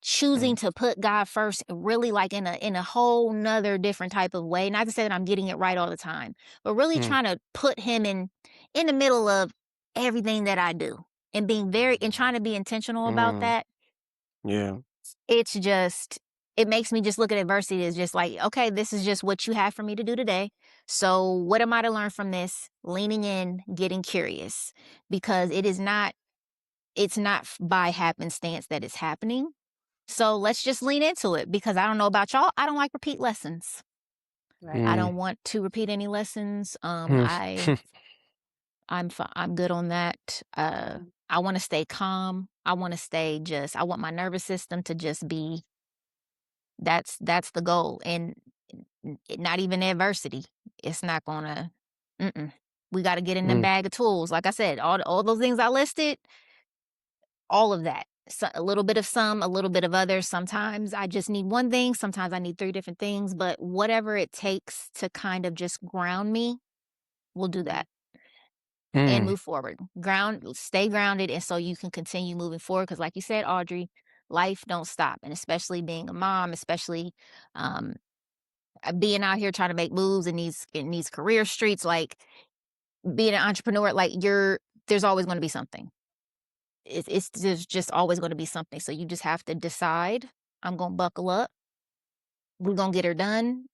choosing to put God first, really, like in a whole nother different type of way. Not to say that I'm getting it right all the time, but really trying to put him in the middle of everything that I do, and trying to be intentional about that. Yeah. It makes me just look at adversity as just like, okay, this is just what you have for me to do today. So what am I to learn from this? Leaning in, getting curious, because it's not by happenstance that it's happening. So let's just lean into it, because I don't know about y'all, I don't like repeat lessons. Right. I don't want to repeat any lessons. I'm good on that. I want to stay calm. I want my nervous system to just be, that's the goal. And not even adversity. It's not gonna, we got to get in the bag of tools. Like I said, all those things I listed, all of that. So, a little bit of some, a little bit of others. Sometimes I just need one thing. Sometimes I need 3 different things, but whatever it takes to kind of just ground me, we'll do that. And move forward. Stay grounded, and so you can continue moving forward. Because like you said, Audrey, life don't stop. And especially being a mom, especially being out here trying to make moves in these career streets, like being an entrepreneur, like there's always going to be something. There's just always going to be something. So you just have to decide, I'm going to buckle up. We're going to get her done.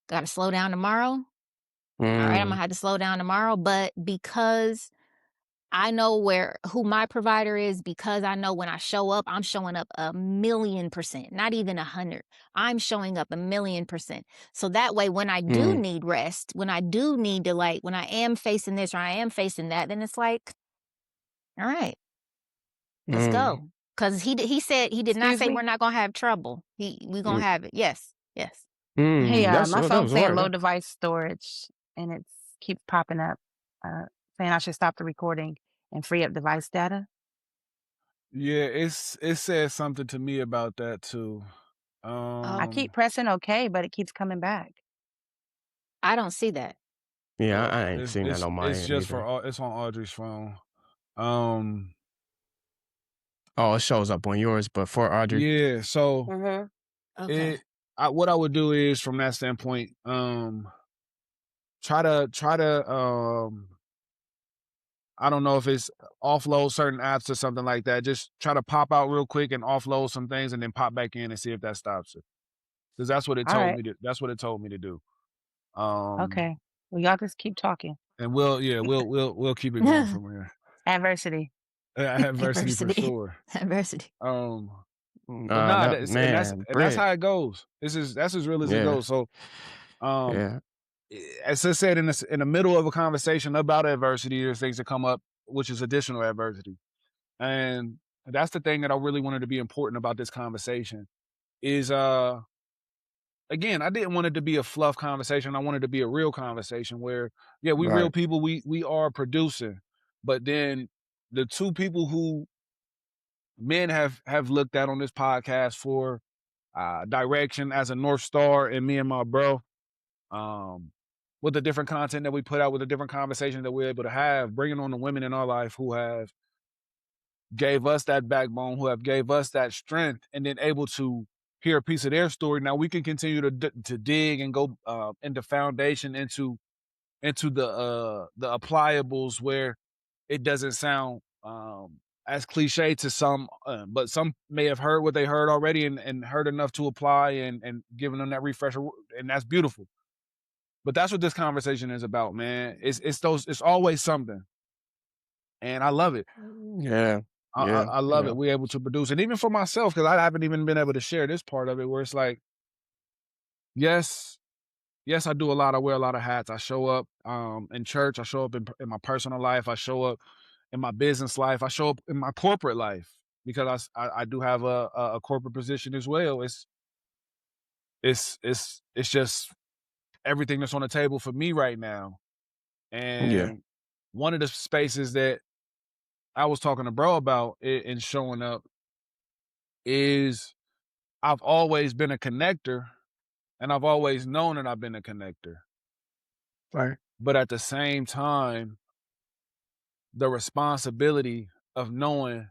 Got to slow down tomorrow. All right, I'm going to have to slow down tomorrow. But because I know who my provider is because I know when I show up, I'm showing up 1,000,000%, not even 100. I'm showing up 1,000,000%. So that way, when I do need rest, when I do need to when I am facing this or I am facing that, then it's like, all right, let's go. Because he said he did not Excuse say me? we're not gonna have trouble. We're gonna have it. Yes. Hey, That's my that phone's was saying right. low device storage, and it keeps popping up, saying I should stop the recording and free up device data. Yeah, it says something to me about that too. I keep pressing OK, but it keeps coming back. I don't see that. Yeah, I ain't seen that on my It's end just either. it's on Audrey's phone. Oh, it shows up on yours, but for Audrey. Yeah, so Okay. what I would do is from that standpoint, try to I don't know if it's offload certain apps or something like that. Just try to pop out real quick and offload some things and then pop back in and see if that stops it. Because that's what it told me to. That's what it told me to do. Okay. Well, y'all just keep talking. And we'll keep it going from here. Adversity. Adversity for sure. Adversity. But that's how it goes. That's as real as it goes. So, as I said, in the middle of a conversation about adversity, there's things that come up, which is additional adversity, and that's the thing that I really wanted to be important about this conversation. Is again, I didn't want it to be a fluff conversation. I wanted it to be a real conversation where, we real people. We are producing, but then the two people who men have looked at on this podcast for direction as a North Star, and me and my bro, with the different content that we put out, with the different conversations that we're able to have, bringing on the women in our life who have gave us that backbone, who have gave us that strength, and then able to hear a piece of their story. Now we can continue to dig and go into foundation, into the appliables where it doesn't sound as cliche to some, but some may have heard what they heard already and heard enough to apply and giving them that refresher, and that's beautiful. But that's what this conversation is about, man. It's always something, and I love it. Yeah. I love it. We're able to produce, and even for myself, because I haven't even been able to share this part of it, where it's like, yes, I do a lot. I wear a lot of hats. I show up in church. I show up in my personal life. I show up in my business life. I show up in my corporate life, because I do have a corporate position as well. It's just everything that's on the table for me right now. And one of the spaces that I was talking to bro about in showing up is I've always been a connector, and I've always known that I've been a connector. Right. But at the same time, the responsibility of knowing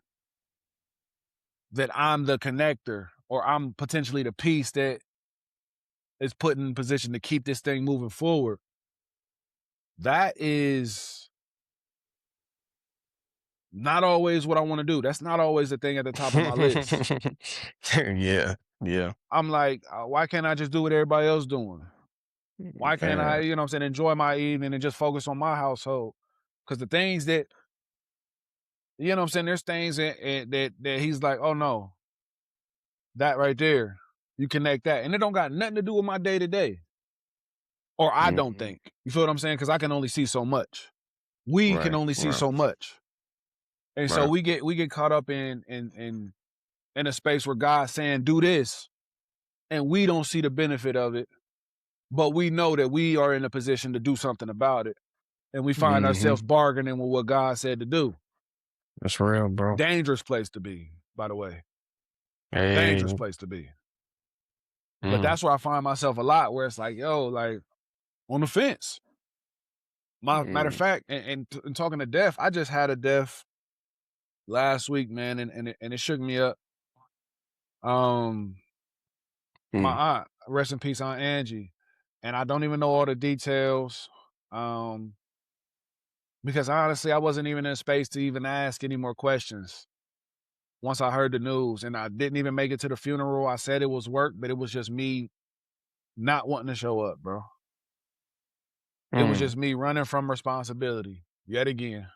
that I'm the connector, or I'm potentially the piece that is put in position to keep this thing moving forward, that is not always what I want to do. That's not always the thing at the top of my list. Yeah. I'm like, why can't I just do what everybody else doing? Why can't I, enjoy my evening and just focus on my household? Because the things that, there's things that he's like, oh no, that right there, you connect that. And it don't got nothing to do with my day to day. Or I don't think. You feel what I'm saying? Because I can only see so much. We can only see so much. And so we get caught up in a space where God's saying, do this, and we don't see the benefit of it, but we know that we are in a position to do something about it. And we find ourselves bargaining with what God said to do. That's real, bro. Dangerous place to be, by the way. Hey. Dangerous place to be. But that's where I find myself a lot, where it's like, like on the fence. Matter of fact, and talking to death, I just had a death last week, man, and it shook me up. My aunt, rest in peace, Aunt Angie, and I don't even know all the details, because honestly, I wasn't even in a space to even ask any more questions once I heard the news, and I didn't even make it to the funeral. I said it was work, but it was just me not wanting to show up, bro. It was just me running from responsibility yet again.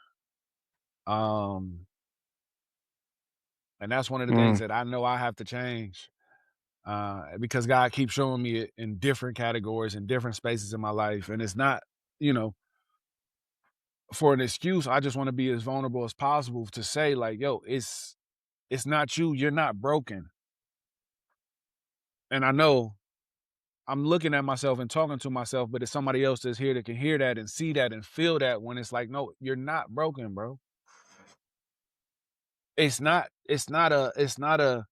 And that's one of the things that I know I have to change. Because God keeps showing me it in different categories, in different spaces in my life. And it's not, for an excuse. I just want to be as vulnerable as possible to say, like, yo, it's not you. You're not broken. And I know I'm looking at myself and talking to myself, but it's somebody else that's here that can hear that and see that and feel that when it's like, no, you're not broken, bro. It's not a,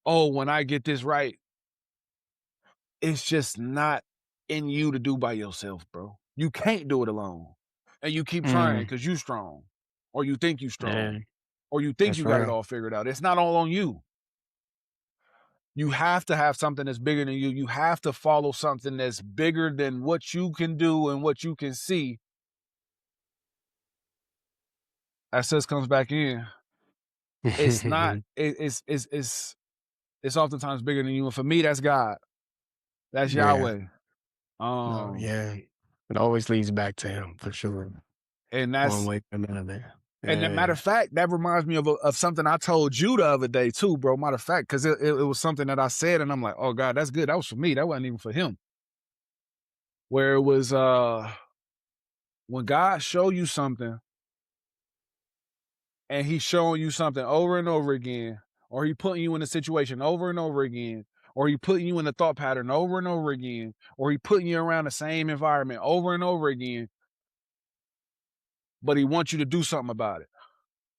oh, when I get this right, it's just not in you to do by yourself, bro. You can't do it alone. And you keep trying because you strong, or you think you strong, or you think you got it all figured out. It's not all on you. You have to have something that's bigger than you. You have to follow something that's bigger than what you can do and what you can see. Access comes back in. It's not, it's oftentimes bigger than you. And for me, that's God. That's Yahweh. It always leads back to him for sure. And that's one way or another. And as a matter of fact, that reminds me of something I told you the other day too, bro. Matter of fact, because it was something that I said, and I'm like, oh God, that's good. That was for me. That wasn't even for him. Where it was when God show you something, and he's showing you something over and over again, or he putting you in a situation over and over again, or he putting you in a thought pattern over and over again, or he putting you around the same environment over and over again, but he wants you to do something about it.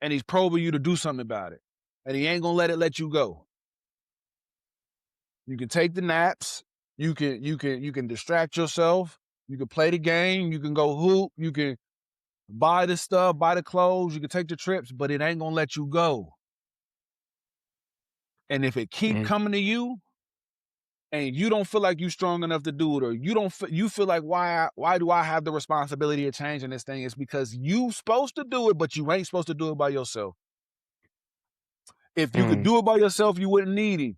And he's probing you to do something about it. And he ain't gonna let you go. You can take the naps, you can distract yourself, you can play the game, you can go hoop, you can buy the stuff, buy the clothes, you can take the trips, but it ain't gonna let you go. And if it keep coming to you, and you don't feel like you strong enough to do it, or you feel like why do I have the responsibility of changing this thing? It's because you supposed to do it, but you ain't supposed to do it by yourself. If you could do it by yourself, you wouldn't need him.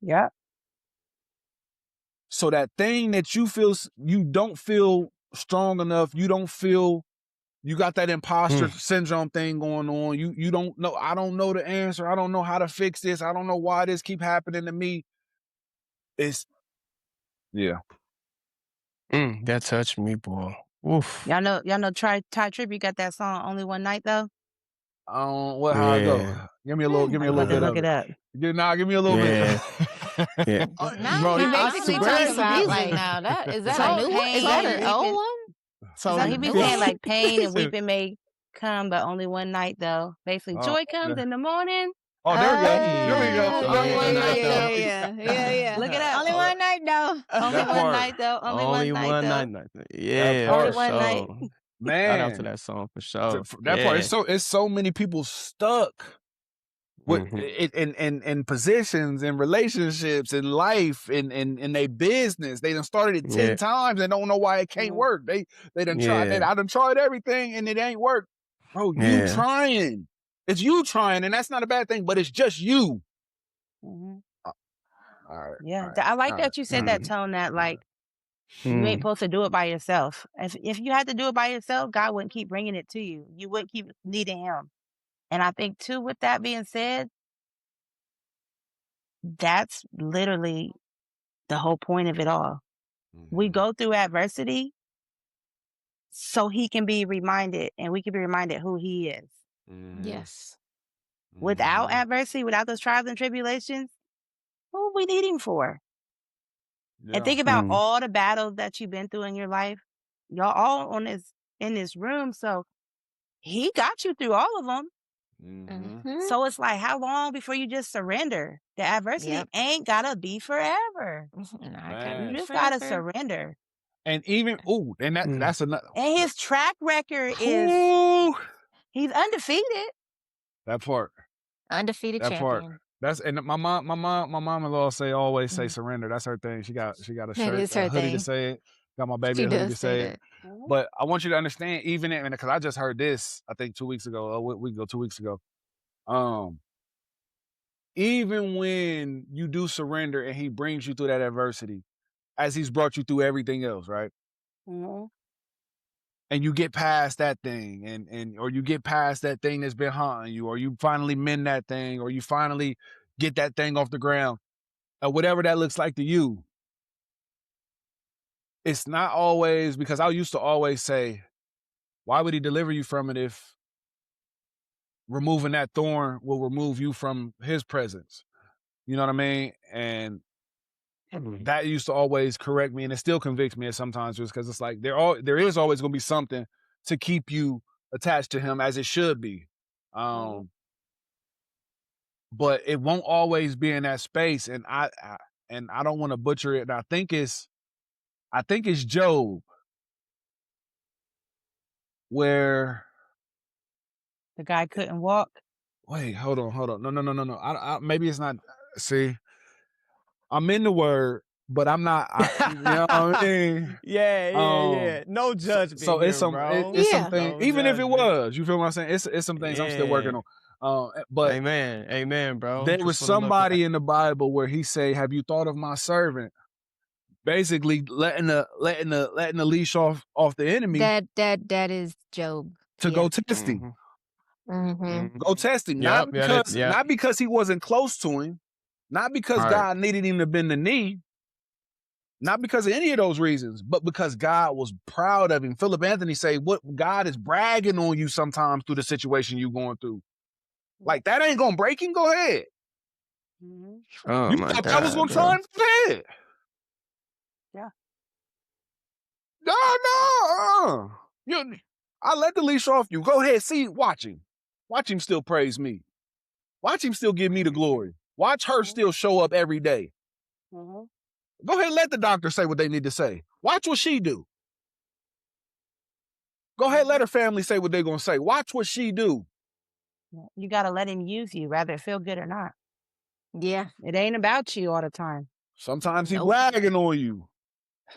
Yeah. So that thing that you don't feel strong enough, you don't feel, you got that imposter syndrome thing going on. You don't know, I don't know the answer. I don't know how to fix this. I don't know why this keep happening to me. That touched me, boy. Oof. Y'all know Ty Tripp, you got that song Only One Night though? How it go? Give me a little bit look of it up. Give me a little bit. Yeah. Now he basically talking about like now is that a new one? Is that an old one? So he be saying like pain and weeping may come, but only one night though. Basically, joy comes in the morning. Oh, there we go. There we go. Only one night though. Yeah. Look it up. Only one night though. Only one night though. Only one night. Yeah. Only one night. Man, shout out to that song for sure. That part. It's so many people stuck with in positions, in relationships, in life, in their business. They done started it 10 times and don't know why it can't work. They done tried. I done tried everything and it ain't work. Bro, you trying. It's you trying, and that's not a bad thing, but it's just you. Mm-hmm. All right. Yeah. All right, I like that you said that, Tone, that like you ain't supposed to do it by yourself. If you had to do it by yourself, God wouldn't keep bringing it to you. You wouldn't keep needing him. And I think too, with that being said, that's literally the whole point of it all. Mm-hmm. We go through adversity so he can be reminded, and we can be reminded who he is. Mm-hmm. Yes. Without adversity, without those trials and tribulations, what we need him for? Yeah. And think about all the battles that you've been through in your life. Y'all all in this room, so he got you through all of them. Mm-hmm. So it's like, how long before you just surrender? The adversity ain't gotta be forever. You just gotta surrender. And even that's another. And his track record is he's undefeated. That part. Undefeated champion. That's, and my mom-in-law always say surrender. That's her thing. She got a shirt, a hoodie to say it. Got my baby a hoodie to say it. But I want you to understand, even because I just heard this, I think 2 weeks ago, a week ago, 2 weeks ago. Even when you do surrender and he brings you through that adversity, as he's brought you through everything else, right? Mm-hmm. and you get past that thing, or you get past that thing that's been haunting you, or you finally mend that thing, or you finally get that thing off the ground, or whatever that looks like to you. It's not always, because I used to always say, why would he deliver you from it if removing that thorn will remove you from his presence? You know what I mean? And that used to always correct me, and it still convicts me at sometimes, just because it's like there is always going to be something to keep you attached to him, as it should be. But it won't always be in that space, and I don't want to butcher it. And I think it's Job, where the guy couldn't walk. Wait, hold on. No. I maybe it's not. See, I'm in the word, but I'm not. You know what I mean? Yeah. No judgment. So it's some, bro. it's some things. No even judgment. if it was, you feel what I'm saying? It's some things I'm still working on. But amen, bro. There was somebody in the Bible where he say, "Have you thought of my servant?" Basically, letting the leash off the enemy. That is Job. To go test him. Go test him. Yep, not because he wasn't close to him, not because God needed him to bend the knee, not because of any of those reasons, but because God was proud of him. Philip Anthony say, what God is bragging on you sometimes through the situation you're going through. Like, that ain't gonna break him. Go ahead. Oh, you my thought God, that was gonna try him? Go ahead. Yeah. No. I let the leash off you. Go ahead. Watch him. Watch him still praise me. Watch him still give me the glory. Watch her still show up every day. Go ahead and let the doctor say what they need to say. Watch what she do. Go ahead and let her family say what they're going to say. Watch what she do. You got to let him use you, whether it feel good or not. Yeah. It ain't about you all the time. Sometimes he bragging on you.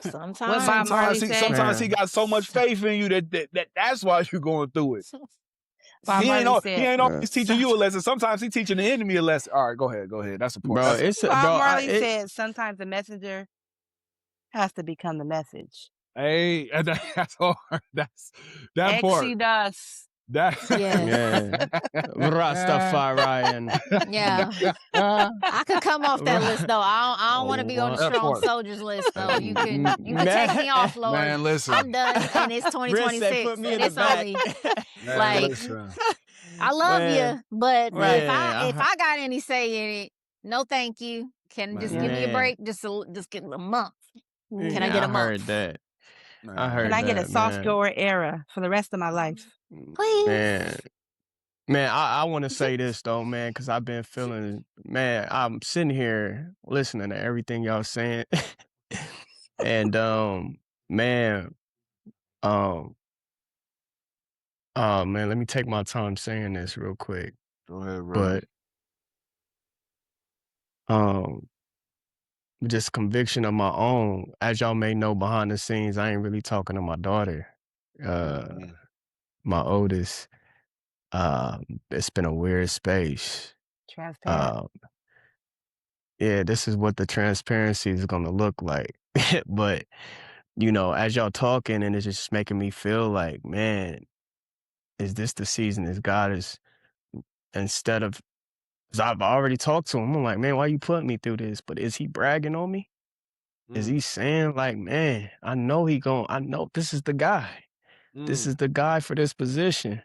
Sometimes he got so much faith in you that's why you're going through it. He ain't always teaching you a lesson. Sometimes he's teaching the enemy a lesson. All right, go ahead. That's a point. Bob Marley said sometimes the messenger has to become the message. Hey, that's hard. That's that part. Exodus. Rastafarian. Yeah. I could come off that list though. I don't want to be on the strong soldiers list though. You can take me off, Lord. Man, listen. I'm done, and it's 2026. Put me in it's the back. only like I love you, but if I got any say in it, no, thank you. Can just give me a break? Just get a month. Can I get a month? I heard that. Can I get a sophomore era for the rest of my life? Please. Man, I want to say this though, man, because I've been feeling, man, I'm sitting here listening to everything y'all saying. And man, let me take my time saying this real quick. Go ahead, bro. But just conviction of my own. As y'all may know, behind the scenes, I ain't really talking to my daughter, my oldest. It's been a weird space. Transparent. This is what the transparency is gonna look like. But as y'all talking, and it's just making me feel like, man, is this the season? Is God is, instead of, because I've already talked to him, I'm like, man, why you putting me through this? But is he bragging on me? Is he saying like, man, I know this is the guy. This is the guy for this position.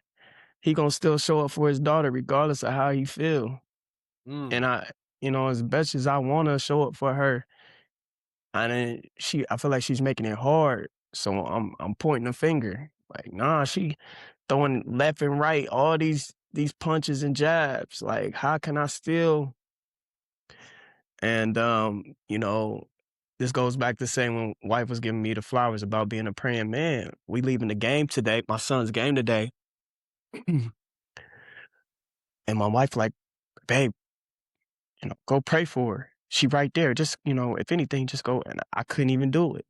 He gonna still show up for his daughter regardless of how he feel. And I, as much as I want to show up for her, I feel like she's making it hard. So I'm pointing a finger. Like, nah, she throwing left and right, all these punches and jabs. Like, how can I still? And this goes back to saying when wife was giving me the flowers about being a praying man. We leaving the game today, my son's game today. And my wife like, babe, go pray for her. She right there. Just, if anything, just go. And I couldn't even do it.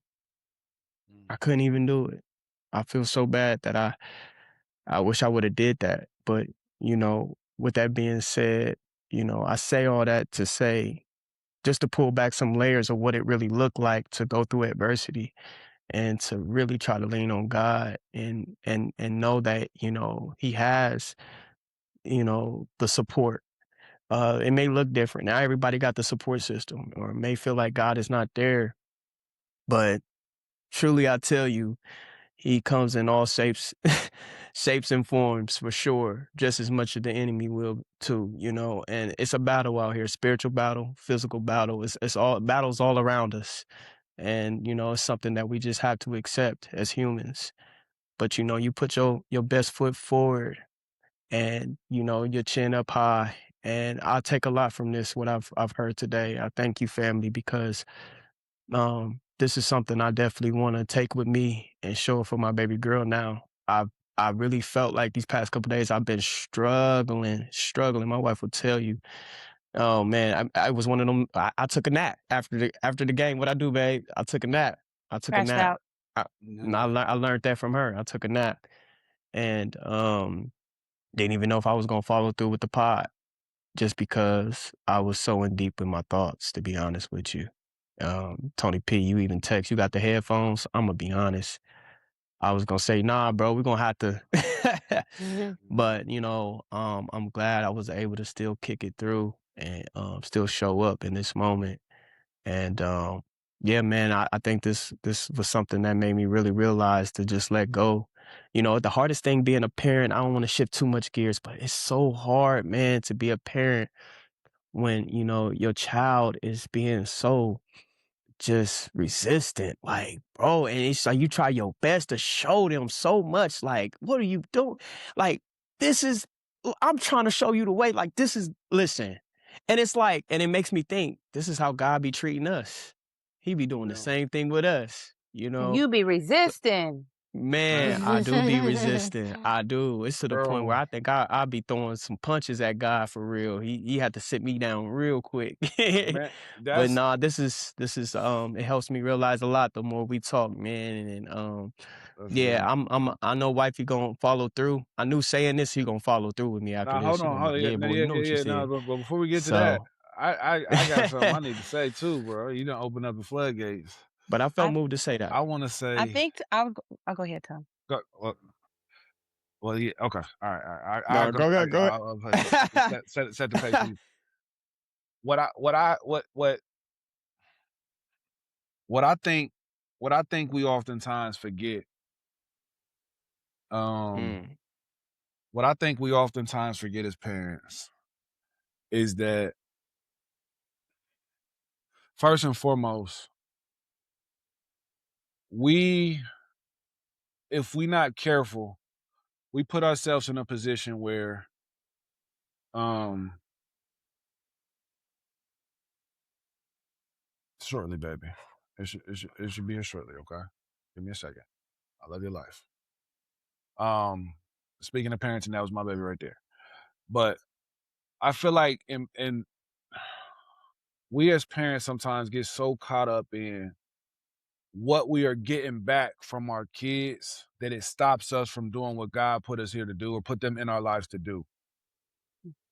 I feel so bad that I wish I would have did that. But, with that being said, I say all that to say, just to pull back some layers of what it really looked like to go through adversity and to really try to lean on God and know that, you know, he has, you know, the support. It may look different. Now everybody got the support system, or it may feel like God is not there, but truly I tell you, he comes in all shapes, shapes and forms for sure, just as much as the enemy will too, you know. And it's a battle out here, spiritual battle, physical battle. It's all battles all around us. And, you know, it's something that we just have to accept as humans. But, you know, you put your best foot forward and, you know, your chin up high. And I take a lot from this, what I've heard today. I thank you, family, because this is something I definitely want to take with me and show it for my baby girl now. I really felt like these past couple of days I've been struggling. My wife will tell you. Oh man, I was one of them. I took a nap after the game. What I do, babe? I took a nap. Crashed out. I learned that from her. I took a nap and didn't even know if I was gonna follow through with the pod, just because I was so in deep in my thoughts. To be honest with you, Tony P, you even text. You got the headphones? I'm gonna be honest. I was gonna say, nah, bro, we're gonna have to. But you know, I'm glad I was able to still kick it through and still show up in this moment. And yeah, man, I think this was something that made me really realize to just let go. You know, the hardest thing being a parent, I don't want to shift too much gears, but it's so hard, man, to be a parent when, you know, your child is being so just resistant, like, bro, and it's like you try your best to show them so much, like, what are you doing? Like, I'm trying to show you the way, like, listen. And it's like, and it makes me think, this is how God be treating us. He be doing the same thing with us, you know? You be resisting. Man, I do be resistant. I do. It's to the point where Bro. I think I'll be throwing some punches at God for real. He had to sit me down real quick. Man, But nah, this is it helps me realize a lot the more we talk, man. And yeah, I know wifey gonna follow through. I knew saying this he gonna follow through with me after Nah, hold this. He on, gonna be like, yeah, boy, you know what you no, said. but before we get to that, So I got something I need to say too, bro. You done open up the floodgates. but I felt moved to say that. I want to say. I think I'll go ahead, Tom. Well, yeah, okay, all right. No, go ahead. I'll set the pace for you. What I think we oftentimes forget. What I think we oftentimes forget as parents is that first and foremost, if we're not careful, we put ourselves in a position where shortly, baby. It should be here shortly, okay? Give me a second. I love your life. Speaking of parenting, that was my baby right there. But I feel like in we as parents sometimes get so caught up in what we are getting back from our kids that it stops us from doing what God put us here to do or put them in our lives to do.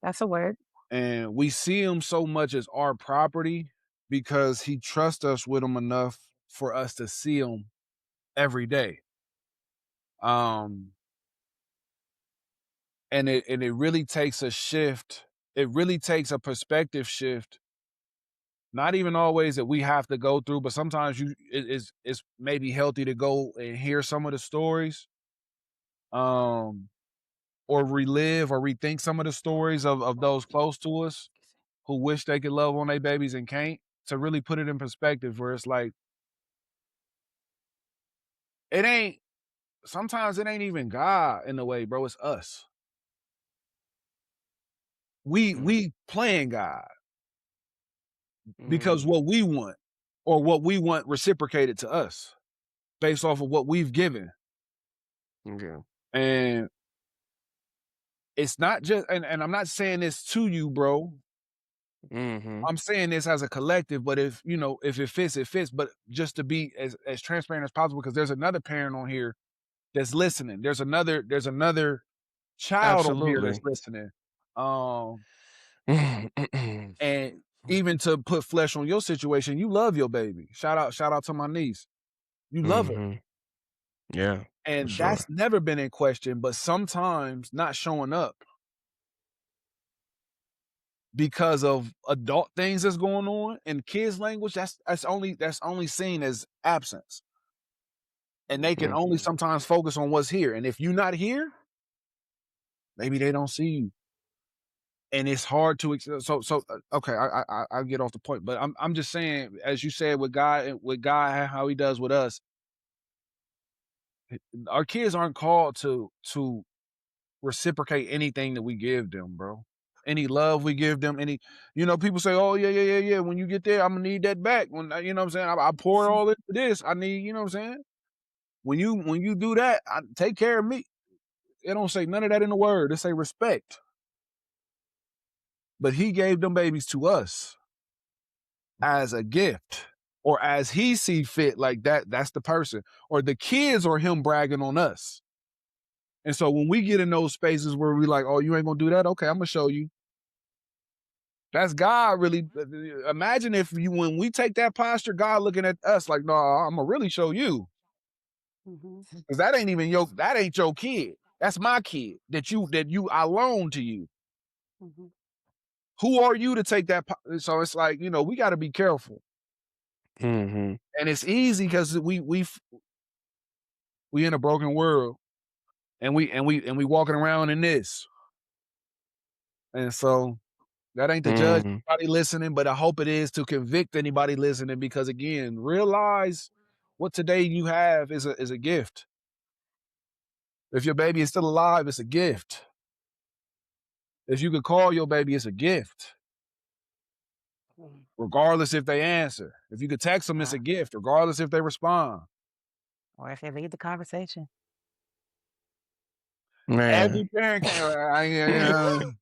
That's a word. And we see them so much as our property because he trusts us with them enough for us to see them every day. And it really takes a shift. It really takes a perspective shift. Not even always that we have to go through, but sometimes it's maybe healthy to go and hear some of the stories, or relive or rethink some of the stories of those close to us who wish they could love on their babies and can't, to really put it in perspective where it's like, sometimes it ain't even God in a way, bro. It's us. We playing God because what we want or what we want reciprocated to us based off of what we've given. Okay. And it's not just, and I'm not saying this to you, bro. I'm saying this as a collective, but if it fits, it fits. But just to be as transparent as possible, because there's another parent on here that's listening. There's another child on here that's listening. And even to put flesh on your situation, you love your baby. Shout out to my niece. You love her. Yeah. And sure. that's never been in question, but sometimes not showing up because of adult things that's going on in kids' language, that's only seen as absence. And they can only sometimes focus on what's here. And if you're not here, maybe they don't see you. And it's hard to okay, I get off the point, but I'm just saying, as you said with God, how he does with us, our kids aren't called to reciprocate anything that we give them, bro. Any love we give them, people say, oh yeah, when you get there, I'm gonna need that back. When you know what I'm saying, I pour all into this. I need, you know what I'm saying. When you do that, take care of me. It don't say none of that in the word. It say respect. But he gave them babies to us as a gift, or as he see fit, like that's the person, or the kids, or him bragging on us. And so when we get in those spaces where we like, oh, you ain't gonna do that, okay, I'm gonna show you. That's God really. Imagine if when we take that posture, God looking at us like, no, I'm gonna really show you, because that ain't your kid. That's my kid that I loan to you. Who are you to take that? So it's like, we got to be careful. And it's easy because we in a broken world, and we walking around in this, and so that ain't to judge anybody listening, but I hope it is to convict anybody listening, because again, realize what today you have is a gift. If your baby is still alive, it's a gift. If you could call your baby, it's a gift. Regardless if they answer. If you could text them, it's a gift, regardless if they respond. Or if they lead the conversation. Man. Every parent can't.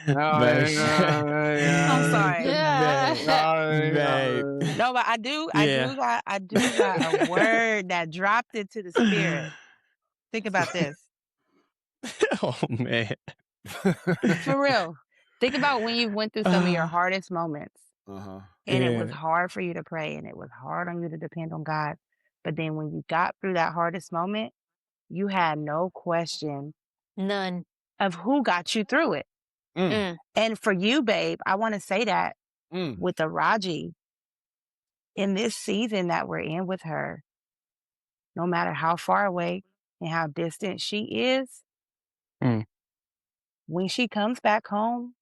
I'm sorry. No, but I do got a word that dropped into the spirit. Think about this. Oh man. For real. Think about when you went through some of your hardest moments. And it was hard for you to pray, and it was hard on you to depend on God. But then when you got through that hardest moment, you had no question. None. Of who got you through it. And for you, babe, I want to say that with the Raji, in this season that we're in with her, no matter how far away and how distant she is, when she comes back home,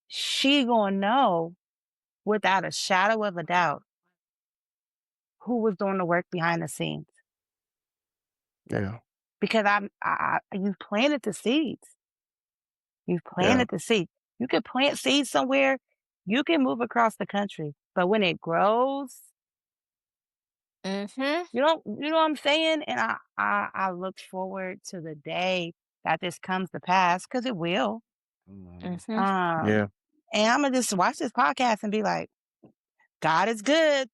she gonna know without a shadow of a doubt who was doing the work behind the scenes. Yeah. Because you've planted the seeds. You've planted the seed. You can plant seeds somewhere. You can move across the country. But when it grows, you know what I'm saying? And I look forward to the day that this comes to pass, because it will. And I'm going to just watch this podcast and be like, God is good.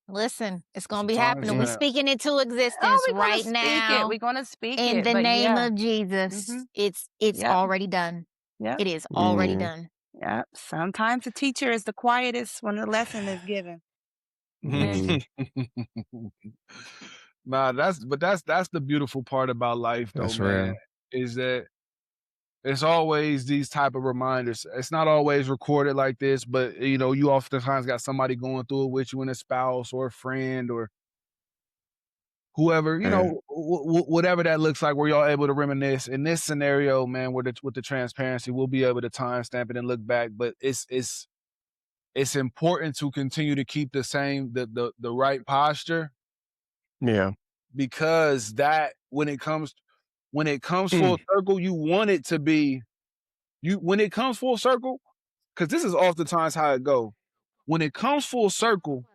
Listen, it's going to be happening. We're speaking into existence right now. We're going to speak in it. the name of Jesus. It's already done. It is already done. Yeah. Sometimes the teacher is the quietest when the lesson is given. Nah, that's the beautiful part about life, though, that's man. Real. Is that it's always these type of reminders. It's not always recorded like this, but you oftentimes got somebody going through it with you, and a spouse or a friend or whoever, whatever that looks like, where y'all able to reminisce. In this scenario, man, with the transparency, we'll be able to timestamp it and look back. But it's important to continue to keep the right posture. Yeah. Because that when it comes full circle, you want it to be when it comes full circle, because this is oftentimes how it go. When it comes full circle,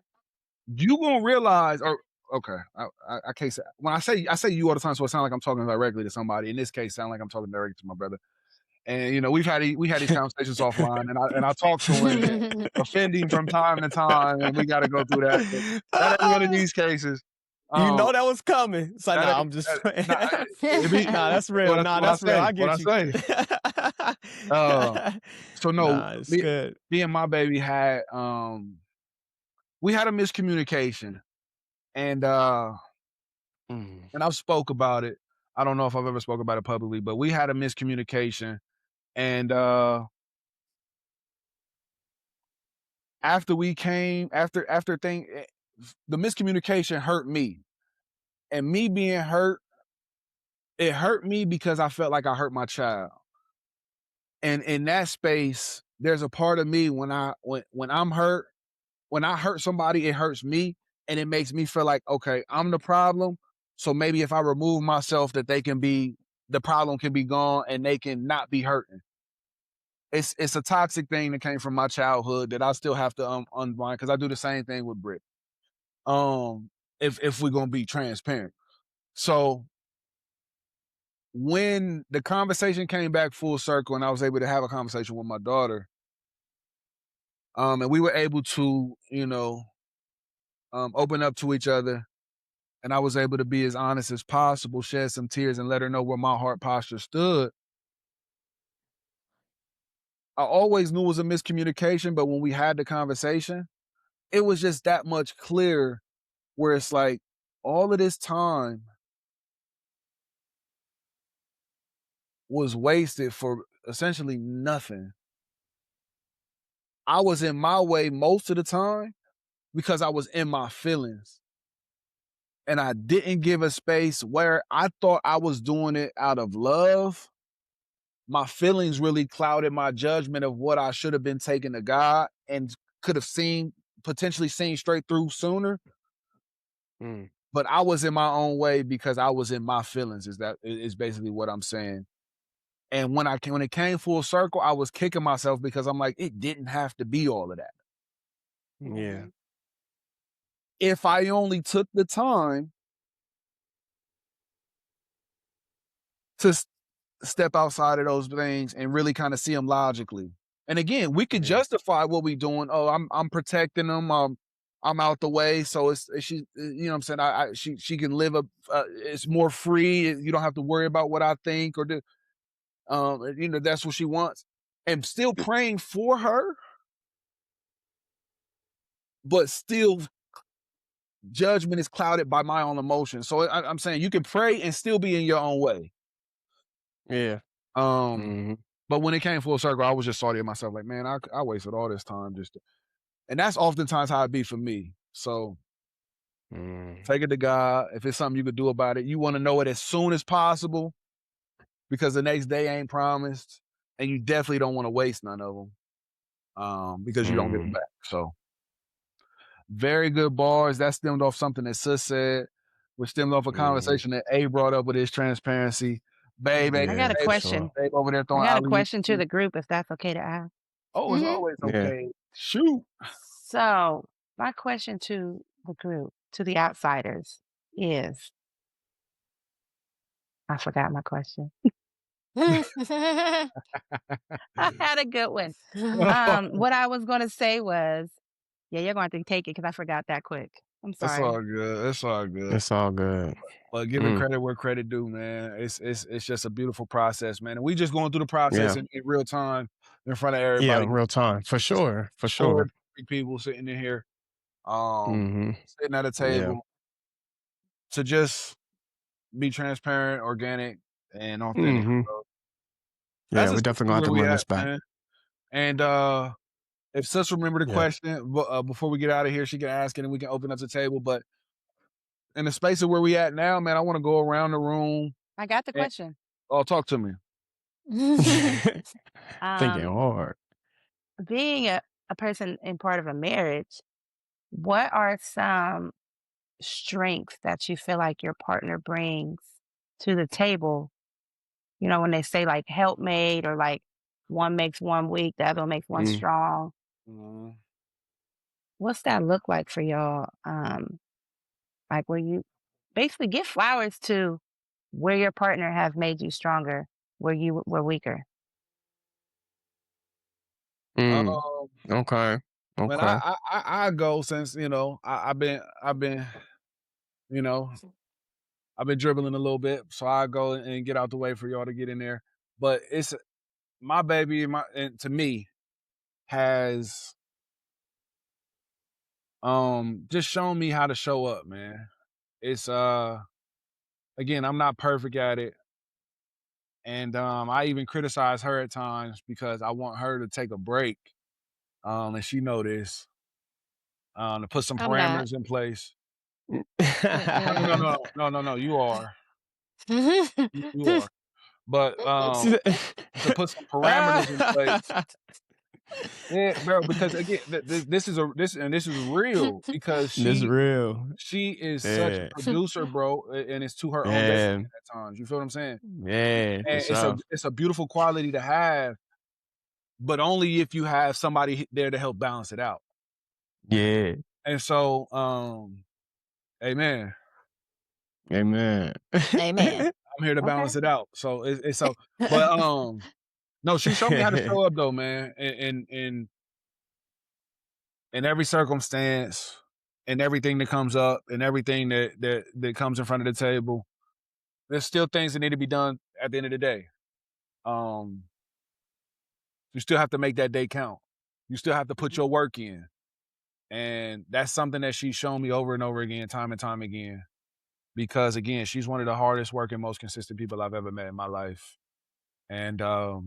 you gonna realize, okay, I can't say, when I say you all the time, so it sounds like I'm talking directly to somebody. In this case, sound like I'm talking directly to my brother. And we had these conversations offline, and I talk to him, offend him from time to time, and we got to go through that. But that ain't one of these cases. You know that was coming. So nah, I'm just playing. Nah, that's real. That's real. I get you. So no, it's good. Me and my baby had we had a miscommunication. And I've spoke about it. I don't know if I've ever spoke about it publicly, but we had a miscommunication. And after the miscommunication hurt me. And me being hurt, it hurt me because I felt like I hurt my child. And in that space, there's a part of me when I'm hurt, when I hurt somebody, it hurts me. And it makes me feel like, okay, I'm the problem. So maybe if I remove myself, that the problem can be gone and they can not be hurting. It's a toxic thing that came from my childhood that I still have to unwind, because I do the same thing with Britt. If we're gonna be transparent. So when the conversation came back full circle and I was able to have a conversation with my daughter, and we were able to, open up to each other, and I was able to be as honest as possible, shed some tears, and let her know where my heart posture stood. I always knew it was a miscommunication, but when we had the conversation, it was just that much clearer, where it's like all of this time was wasted for essentially nothing. I was in my way most of the time because I was in my feelings. And I didn't give a space where I thought I was doing it out of love. My feelings really clouded my judgment of what I should have been taking to God and could have potentially seen straight through sooner. But I was in my own way because I was in my feelings, is basically what I'm saying. And when it came full circle, I was kicking myself because I'm like, it didn't have to be all of that. Yeah. If I only took the time to step outside of those things and really kind of see them logically. And again, we could justify what we doing. Oh, I'm protecting them. I'm out the way, so she, you know what I'm saying. She can live it's more free. You don't have to worry about what I think or do. That's what she wants. And still praying for her, but still judgment is clouded by my own emotions. So I'm saying you can pray and still be in your own way. Yeah. But when it came full circle, I was just salty at myself, like, man, I wasted all this time and that's oftentimes how it be for me. So take it to God. If it's something you could do about it, you want to know it as soon as possible, because the next day ain't promised, and you definitely don't want to waste none of them, because you don't get them back. So very good bars. That stemmed off something that Sis said, which stemmed off a conversation that A brought up with his transparency. Babe, I got a question. Babe over there throwing I got a question to the group, if that's okay to ask. Oh, it's always okay. Shoot. So my question to the group, to the outsiders, is, I forgot my question. I had a good one. What I was going to say was, yeah, you're going to have to take it because I forgot that quick. I'm sorry. It's all good. It's all good. It's all good. But giving credit where credit due, man. It's just a beautiful process, man. And we just going through the process in real time in front of everybody. Yeah, real time. For sure. For sure. 3 people sitting in here, sitting at a table to just be transparent, organic, and authentic. So yeah, we definitely going to have to run this back. Man. And if Sis remember the question before we get out of here, she can ask it and we can open up the table. But in the space of where we at now, man, I want to go around the room. I got the question. Talk to me. Thinking hard. Being a person in part of a marriage, what are some strengths that you feel like your partner brings to the table? You know, when they say like helpmate, or like one makes one weak, the other one makes one strong. What's that look like for y'all? Like where you basically give flowers to where your partner have made you stronger, where you were weaker. Okay. When I go, since I've been I've been dribbling a little bit, so I go and get out the way for y'all to get in there. But it's my baby, and to me has just shown me how to show up, man. It's again, I'm not perfect at it. And I even criticize her at times because I want her to take a break. And she know this. To put some I'm not. parameters in place. Mm-mm. No. You are. You are. But to put some parameters in place. Yeah, bro, because again, this is real because This is real. she is such a producer, bro, and it's to her own Yeah. detriment at times. You feel what I'm saying? Yeah, for And sure. it's a beautiful quality to have, but only if you have somebody there to help balance it out. Yeah. And so, amen. Amen. I'm here to balance it out. So it's so, but no, she showed me how to show up though, man, in every circumstance, and everything that comes up, and everything that comes in front of the table. There's still things that need to be done at the end of the day. You still have to make that day count. You still have to put your work in. And that's something that she's shown me over and over again, time and time again. Because again, she's one of the hardest working, most consistent people I've ever met in my life. And I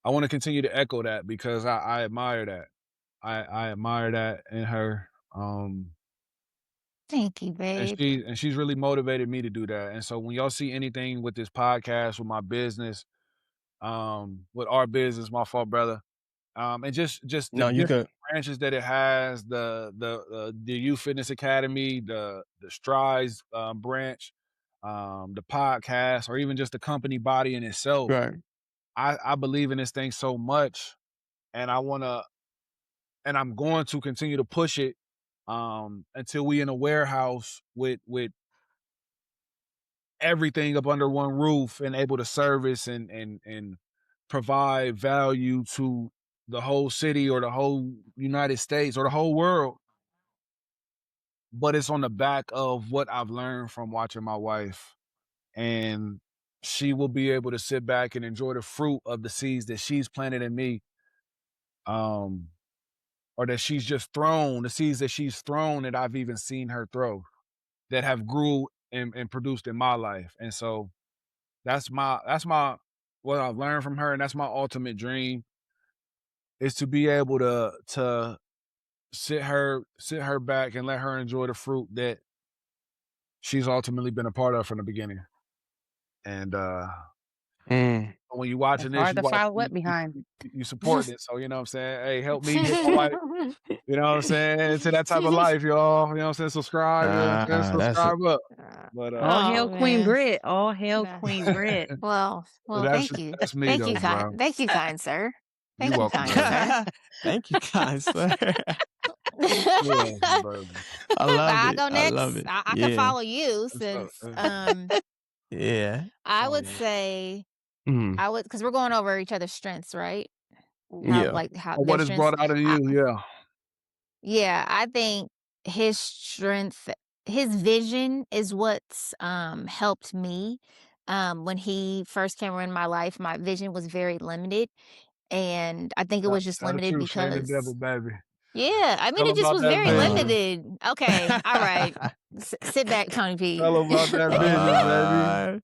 want to continue to echo that because I admire that. I admire that in her. Thank you, babe. And she's really motivated me to do that. And so when y'all see anything with this podcast, with my business, with our business, my fault, brother, and just the different branches that it has, the Youth Fitness Academy, the Strides branch, the podcast, or even just the company body in itself. Right. I believe in this thing so much, and I'm going to continue to push it until we in a warehouse with everything up under one roof and able to service and provide value to the whole city or the whole United States or the whole world. But it's on the back of what I've learned from watching my wife. And she will be able to sit back and enjoy the fruit of the seeds that she's planted in me. Or that she's just thrown, the seeds that she's thrown that I've even seen her throw that have grew and produced in my life. And so that's my what I've learned from her, and that's my ultimate dream is to be able to sit her back and let her enjoy the fruit that she's ultimately been a part of from the beginning. And when you're watching this, you support it. So you know what I'm saying? Hey, help me get my wife. You know what I'm saying? To that type of life, y'all. You know what I'm saying? Subscribe. Subscribe up. But all hail Queen Grit. All hail Queen Grit. Well, thank you. That's me, thank though, you, bro. Thank you, kind sir. Thank You're you, welcome, kind brother. sir. Thank you, kind sir. Yeah, brother. I love it. Go next. I love it. I can follow you since yeah. I would say I would, because we're going over each other's strengths, right? What is brought out of you? Yeah, I think his strength, his vision is what's helped me. When he first came in my life, my vision was very limited, and I think it was just limited because shame the devil, baby. Yeah, I mean, it just was very limited. Okay, all right. Sit back, Tony P. Tell him about that business,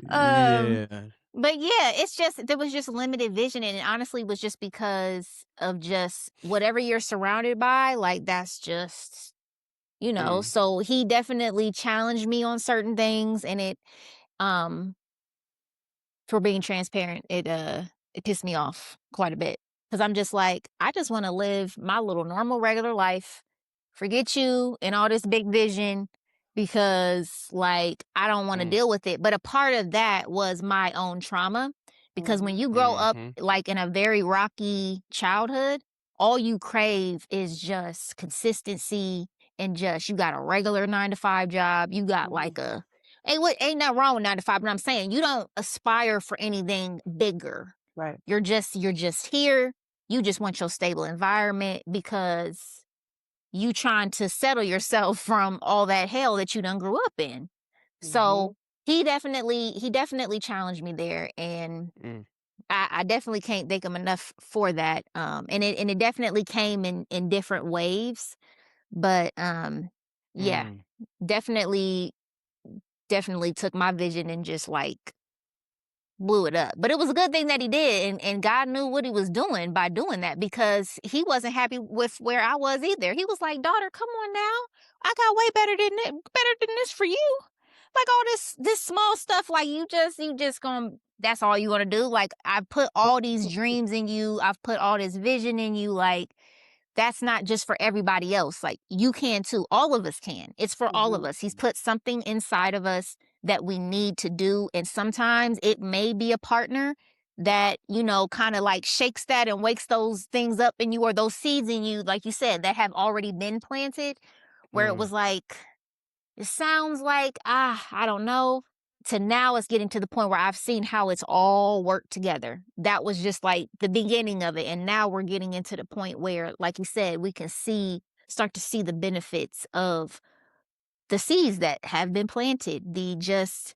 baby. Yeah. But yeah, there was just limited vision, and it honestly was just because of just whatever you're surrounded by, like that's just, so he definitely challenged me on certain things, and it, for being transparent, it pissed me off quite a bit. Because I'm just like, I just want to live my little normal, regular life. Forget you and all this big vision because, like, I don't want to deal with it. But a part of that was my own trauma. Because when you grow up, like, in a very rocky childhood, all you crave is just consistency and just, you got a regular 9-to-5 job. You got, like, ain't nothing wrong with 9 to 5, but I'm saying you don't aspire for anything bigger. Right. You're just here. You just want your stable environment because you trying to settle yourself from all that hell that you done grew up in. So he definitely challenged me there. And I definitely can't thank him enough for that. And it definitely came in different waves. But yeah, definitely took my vision and just like blew it up. But it was a good thing that he did, and God knew what he was doing by doing that, because he wasn't happy with where I was either. He was like, daughter, come on now. I got way better than this for you. Like all this small stuff, like you just gonna, that's all you gonna do. Like I put all these dreams in you. I've put all this vision in you. Like that's not just for everybody else. Like you can too. All of us can. It's for all of us. He's put something inside of us that we need to do. And sometimes it may be a partner that, kind of like shakes that and wakes those things up in you, or those seeds in you, like you said, that have already been planted, where it was like, it sounds like, I don't know, to now it's getting to the point where I've seen how it's all worked together. That was just like the beginning of it. And now we're getting into the point where, like you said, we can start to see the benefits of the seeds that have been planted, the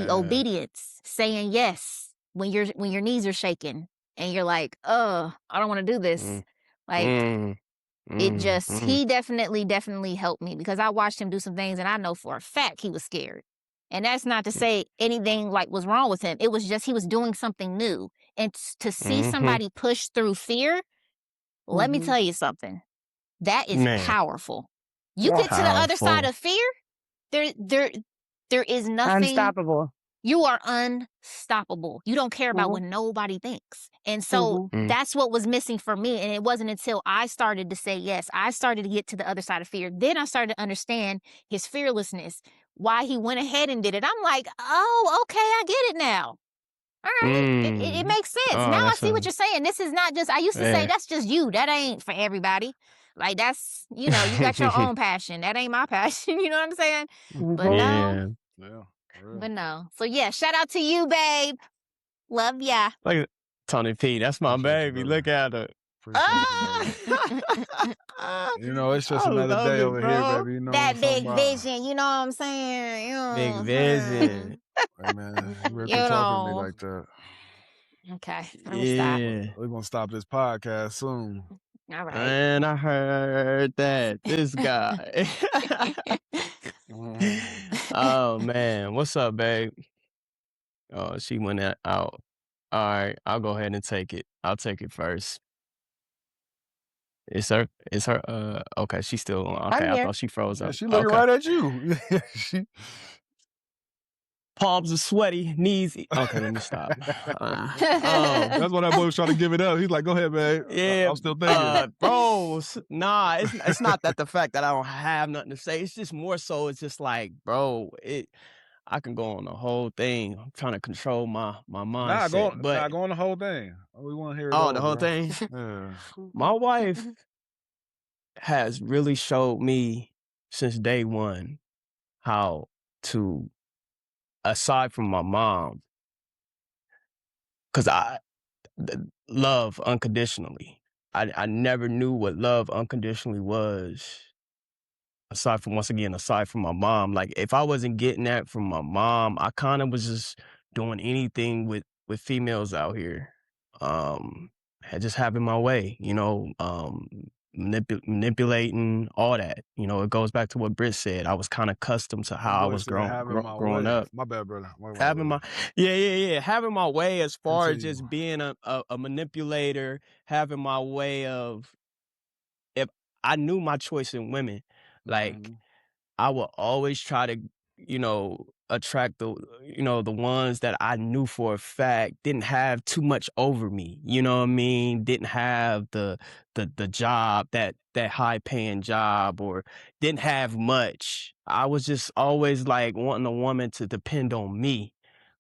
obedience, saying yes when your knees are shaking and you're like, oh, I don't want to do this. Like he definitely helped me, because I watched him do some things and I know for a fact he was scared. And that's not to say anything like was wrong with him. It was just he was doing something new. And to see somebody push through fear, let me tell you something. That is powerful. You get to the other side of fear, there is nothing. Unstoppable. You are unstoppable. You don't care about what nobody thinks. And so that's what was missing for me. And it wasn't until I started to say yes, I started to get to the other side of fear. Then I started to understand his fearlessness, why he went ahead and did it. I'm like, oh, okay, I get it now. All right. It makes sense. Now I see what you're saying. This is not just, I used to say, that's just you. That ain't for everybody. Like that's, you got your own passion. That ain't my passion. You know what I'm saying? But no. Yeah. But no. So yeah, shout out to you, babe. Love ya. Like Tony P, that's my baby. Look at her. It's just another day over here, baby. That big vision, you know what I'm saying? Big vision. Hey, man, you better quit talking to me like that. Okay. Stop. We're going to stop this podcast soon. All right. And I heard that. This guy. Oh, man. What's up, babe? Oh, she went out. All right. I'll go ahead and take it. I'll take it first. It's her. Okay, she's still on. Okay, I thought she froze up. She looking right at you. Palms are sweaty, knees. Okay, let me stop. That's why that boy was trying to give it up. He's like, go ahead, babe. Yeah, I'm still thinking. Bro, nah, it's not that the fact that I don't have nothing to say. It's just more so, it's just like, bro, I can go on the whole thing. I'm trying to control my mindset. Go on the whole thing. We want to hear it. Oh, the whole thing? Yeah. My wife has really showed me since day one how to, aside from my mom, because I love unconditionally. I never knew what love unconditionally was. Aside from my mom. Like if I wasn't getting that from my mom, I kind of was just doing anything with females out here. Just having my way, manipulating, all that. It goes back to what Britt said. I was kind of accustomed to how I was growing up. My bad, brother. Having my way as far as just being a manipulator, having my way of, if I knew my choice in women, like I would always try to, attract the ones that I knew for a fact didn't have too much over me. You know what I mean? Didn't have the job, that high paying job, or didn't have much. I was just always like wanting a woman to depend on me,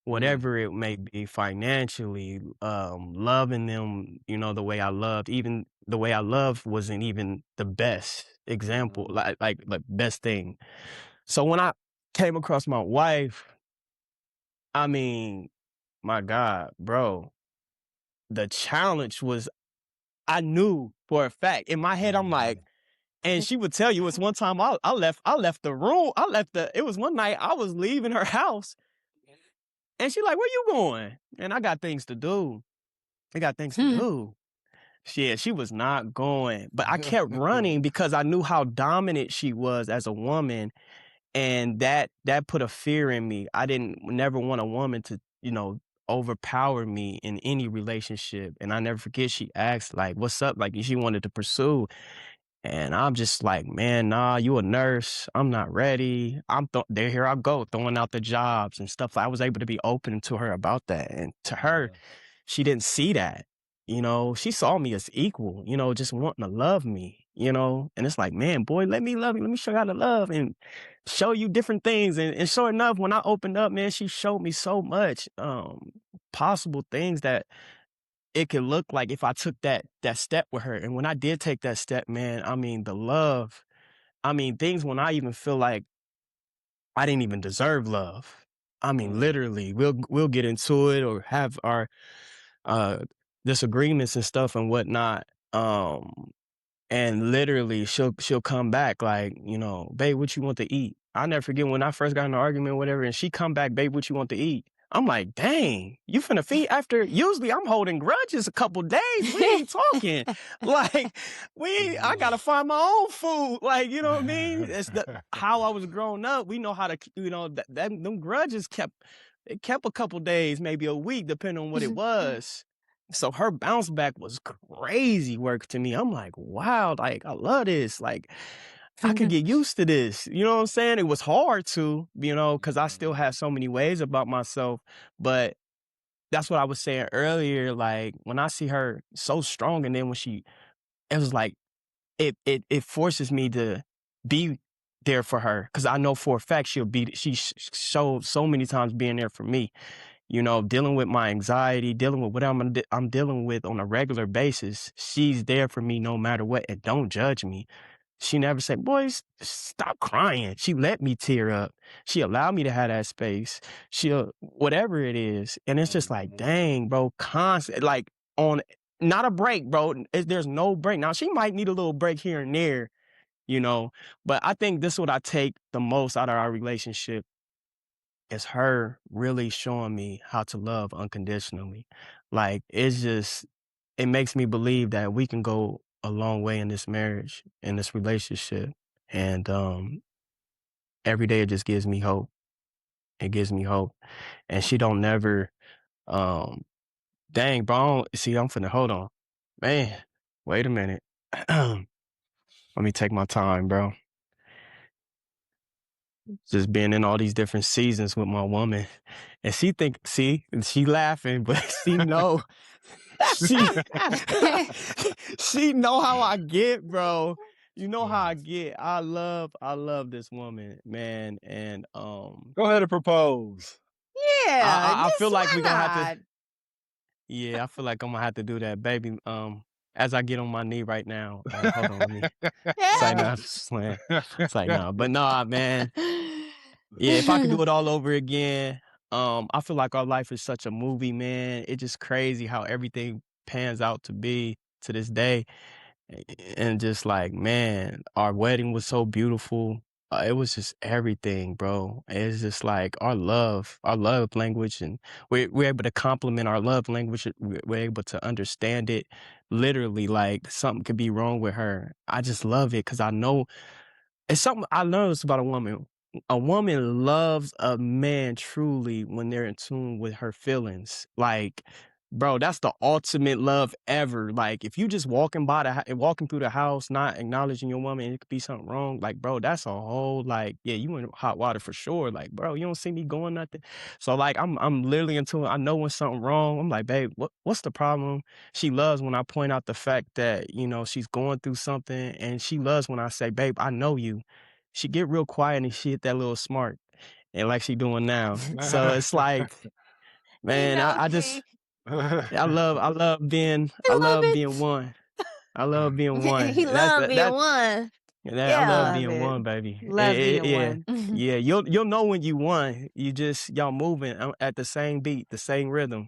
whatever it may be, financially, loving them, the way I loved. Even the way I loved wasn't even the best example, like best thing. So when I came across my wife, I mean, my God, bro, the challenge was, I knew for a fact in my head, I'm like, and she would tell you, it's one time I left the room. It was one night I was leaving her house and she like, where you going? And I got things to do. I got things to do. Yeah, she was not going. But I kept running because I knew how dominant she was as a woman. And that put a fear in me. I never want a woman to, overpower me in any relationship. And I never forget she asked, like, what's up? Like, she wanted to pursue. And I'm just like, man, nah, you a nurse. I'm not ready. There, here I go, throwing out the jobs and stuff. I was able to be open to her about that. And to her, she didn't see that. She saw me as equal, just wanting to love me, and it's like, man, boy, let me love you. Let me show you how to love and show you different things. And sure enough, when I opened up, man, she showed me so much possible things that it could look like if I took that step with her. And when I did take that step, man, I mean, the love, things when I even feel like I didn't even deserve love. I mean, literally, we'll get into it or have our disagreements and stuff and whatnot. And literally she'll come back like, babe, what you want to eat? I'll never forget when I first got in an argument, whatever, and she come back, babe, what you want to eat? I'm like, dang, you finna feed after, usually I'm holding grudges a couple days. We ain't talking. Like, I gotta find my own food. Like, you know what I mean? It's how I was growing up. We know how to, them grudges kept a couple days, maybe a week, depending on what it was. So her bounce back was crazy work to me. I'm like, wow, like, I love this. Like, I could get used to this. You know what I'm saying? It was hard to, because I still have so many ways about myself. But that's what I was saying earlier. Like, when I see her so strong, and then when it was like, it forces me to be there for her. Because I know for a fact she showed so many times being there for me. Dealing with my anxiety, dealing with what I'm dealing with on a regular basis. She's there for me no matter what, and don't judge me. She never said, boys, stop crying. She let me tear up. She allowed me to have that space. Whatever it is. And it's just like, dang, bro, constant, like on, not a break, bro. There's no break. Now, she might need a little break here and there, but I think this is what I take the most out of our relationship is her really showing me how to love unconditionally. Like, it makes me believe that we can go a long way in this marriage, in this relationship. And every day it just gives me hope. It gives me hope. And she don't never, dang, bro, I'm finna, hold on. Man, wait a minute. Let me take my time, bro. Just being in all these different seasons with my woman. And she laughing, but she know. She know how I get, bro. You know how I get. I love this woman, man. And go ahead and propose. Yeah, I feel like we're gonna not? have to. Yeah, I feel like I'm gonna have to do that, baby. As I get on my knee right now. Hold on, let me. It's like nah, but nah, man. Yeah, if I could do it all over again, I feel like our life is such a movie, man. It's just crazy how everything pans out to be to this day. And just like, man, our wedding was so beautiful. It was just everything, bro. It's just like our love language, and we're able to compliment our love language. We're able to understand it literally. Like, something could be wrong with her. I just love it because I know it's something I noticed about a woman. A woman loves a man truly when they're in tune with her feelings. Like, bro, that's the ultimate love ever. Like, if you just walking through the house, not acknowledging your woman, and it could be something wrong. Like, bro, that's a whole, like, yeah, you in hot water for sure. Like, bro, you don't see me going nothing. So, like, I'm literally into it. I know when something wrong. I'm like, babe, what's the problem? She loves when I point out the fact that, she's going through something, and she loves when I say, babe, I know you. She get real quiet and she hit that little smart, and like she doing now. So it's like, man, I just, I love being one. I love being one. He love being one. I love Love being it. one, baby. Love being Yeah, one. yeah. You'll know when you won. Y'all moving at the same beat, the same rhythm.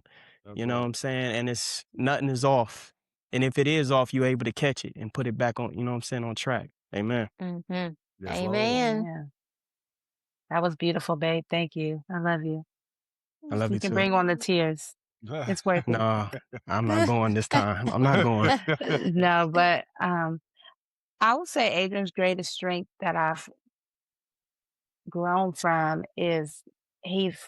You know what I'm saying? And it's nothing is off. And if it is off, you're able to catch it and put it back on. You know what I'm saying, on track. Amen. Amen. Amen. That was beautiful, babe. Thank you. I love you. I love you You can too. bring on the tears. It's worth it. No, I'm not going this time. I'm not going. No, but I would say Adrian's greatest strength that I've grown from is he's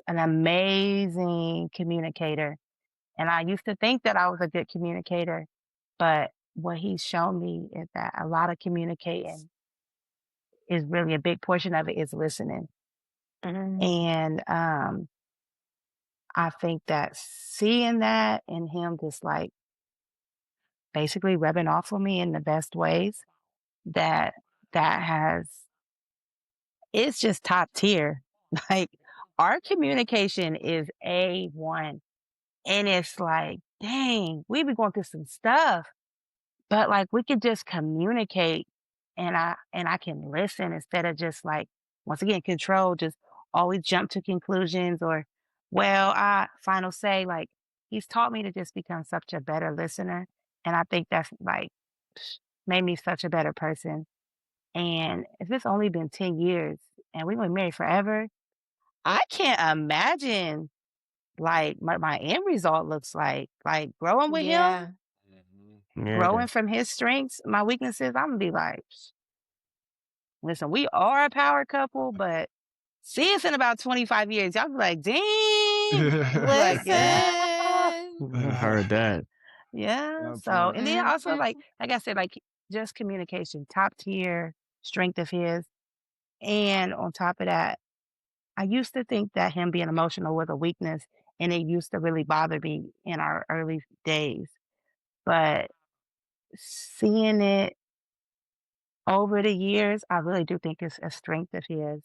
an amazing communicator. And I used to think that I was a good communicator, but what he's shown me is that a lot of communicating is really a big portion of it is listening. And I think that seeing that and him just like basically rubbing off on me in the best ways, that it's just top tier. Like our communication is A1. And it's like, dang, we be going through some stuff, but like we could just communicate and I can listen instead of just like, once again, control, just always jump to conclusions or, well, final say, like he's taught me to just become such a better listener. And I think that's like made me such a better person. And if it's only been 10 years and we've been married forever, I can't imagine like my end result looks like growing with him, growing from his strengths, my weaknesses. I'm gonna be like, listen, we are a power couple, but see us in about 25 years. Y'all be like, dang. Like, yeah. I heard that. Yeah. So, and then also like I said, like just communication, top tier strength of his. And on top of that, I used to think that him being emotional was a weakness, and it used to really bother me in our early days. But seeing it over the years, I really do think it's a strength of his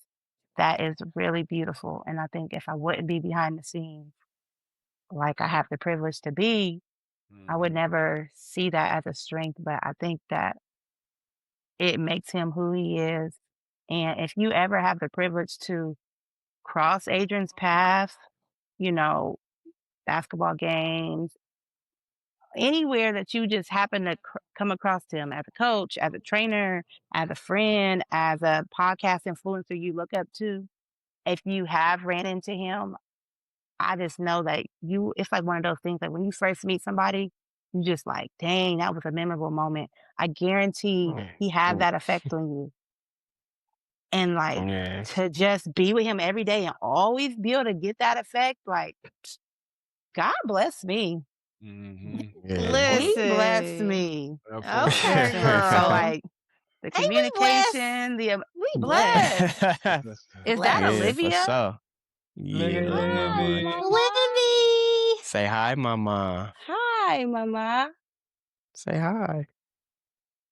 that is really beautiful. And I think if I wouldn't be behind the scenes, like I have the privilege to be, I would never see that as a strength. But I think that it makes him who he is. And if you ever have the privilege to cross Adrian's path, you know, basketball games, anywhere that you just happen to come across him as a coach, as a trainer, as a friend, as a podcast influencer you look up to, if you have ran into him, I just know that it's like one of those things like when you first meet somebody, you just like, dang, that was a memorable moment. I guarantee he had that effect on you. And like to just be with him every day and always be able to get that effect, like God bless me. Listen. He blessed me. Okay, girl. So like the communication, we blessed. Is that Olivia? For sure. Yeah. Livy. Say hi, mama. Hi, mama. Say hi.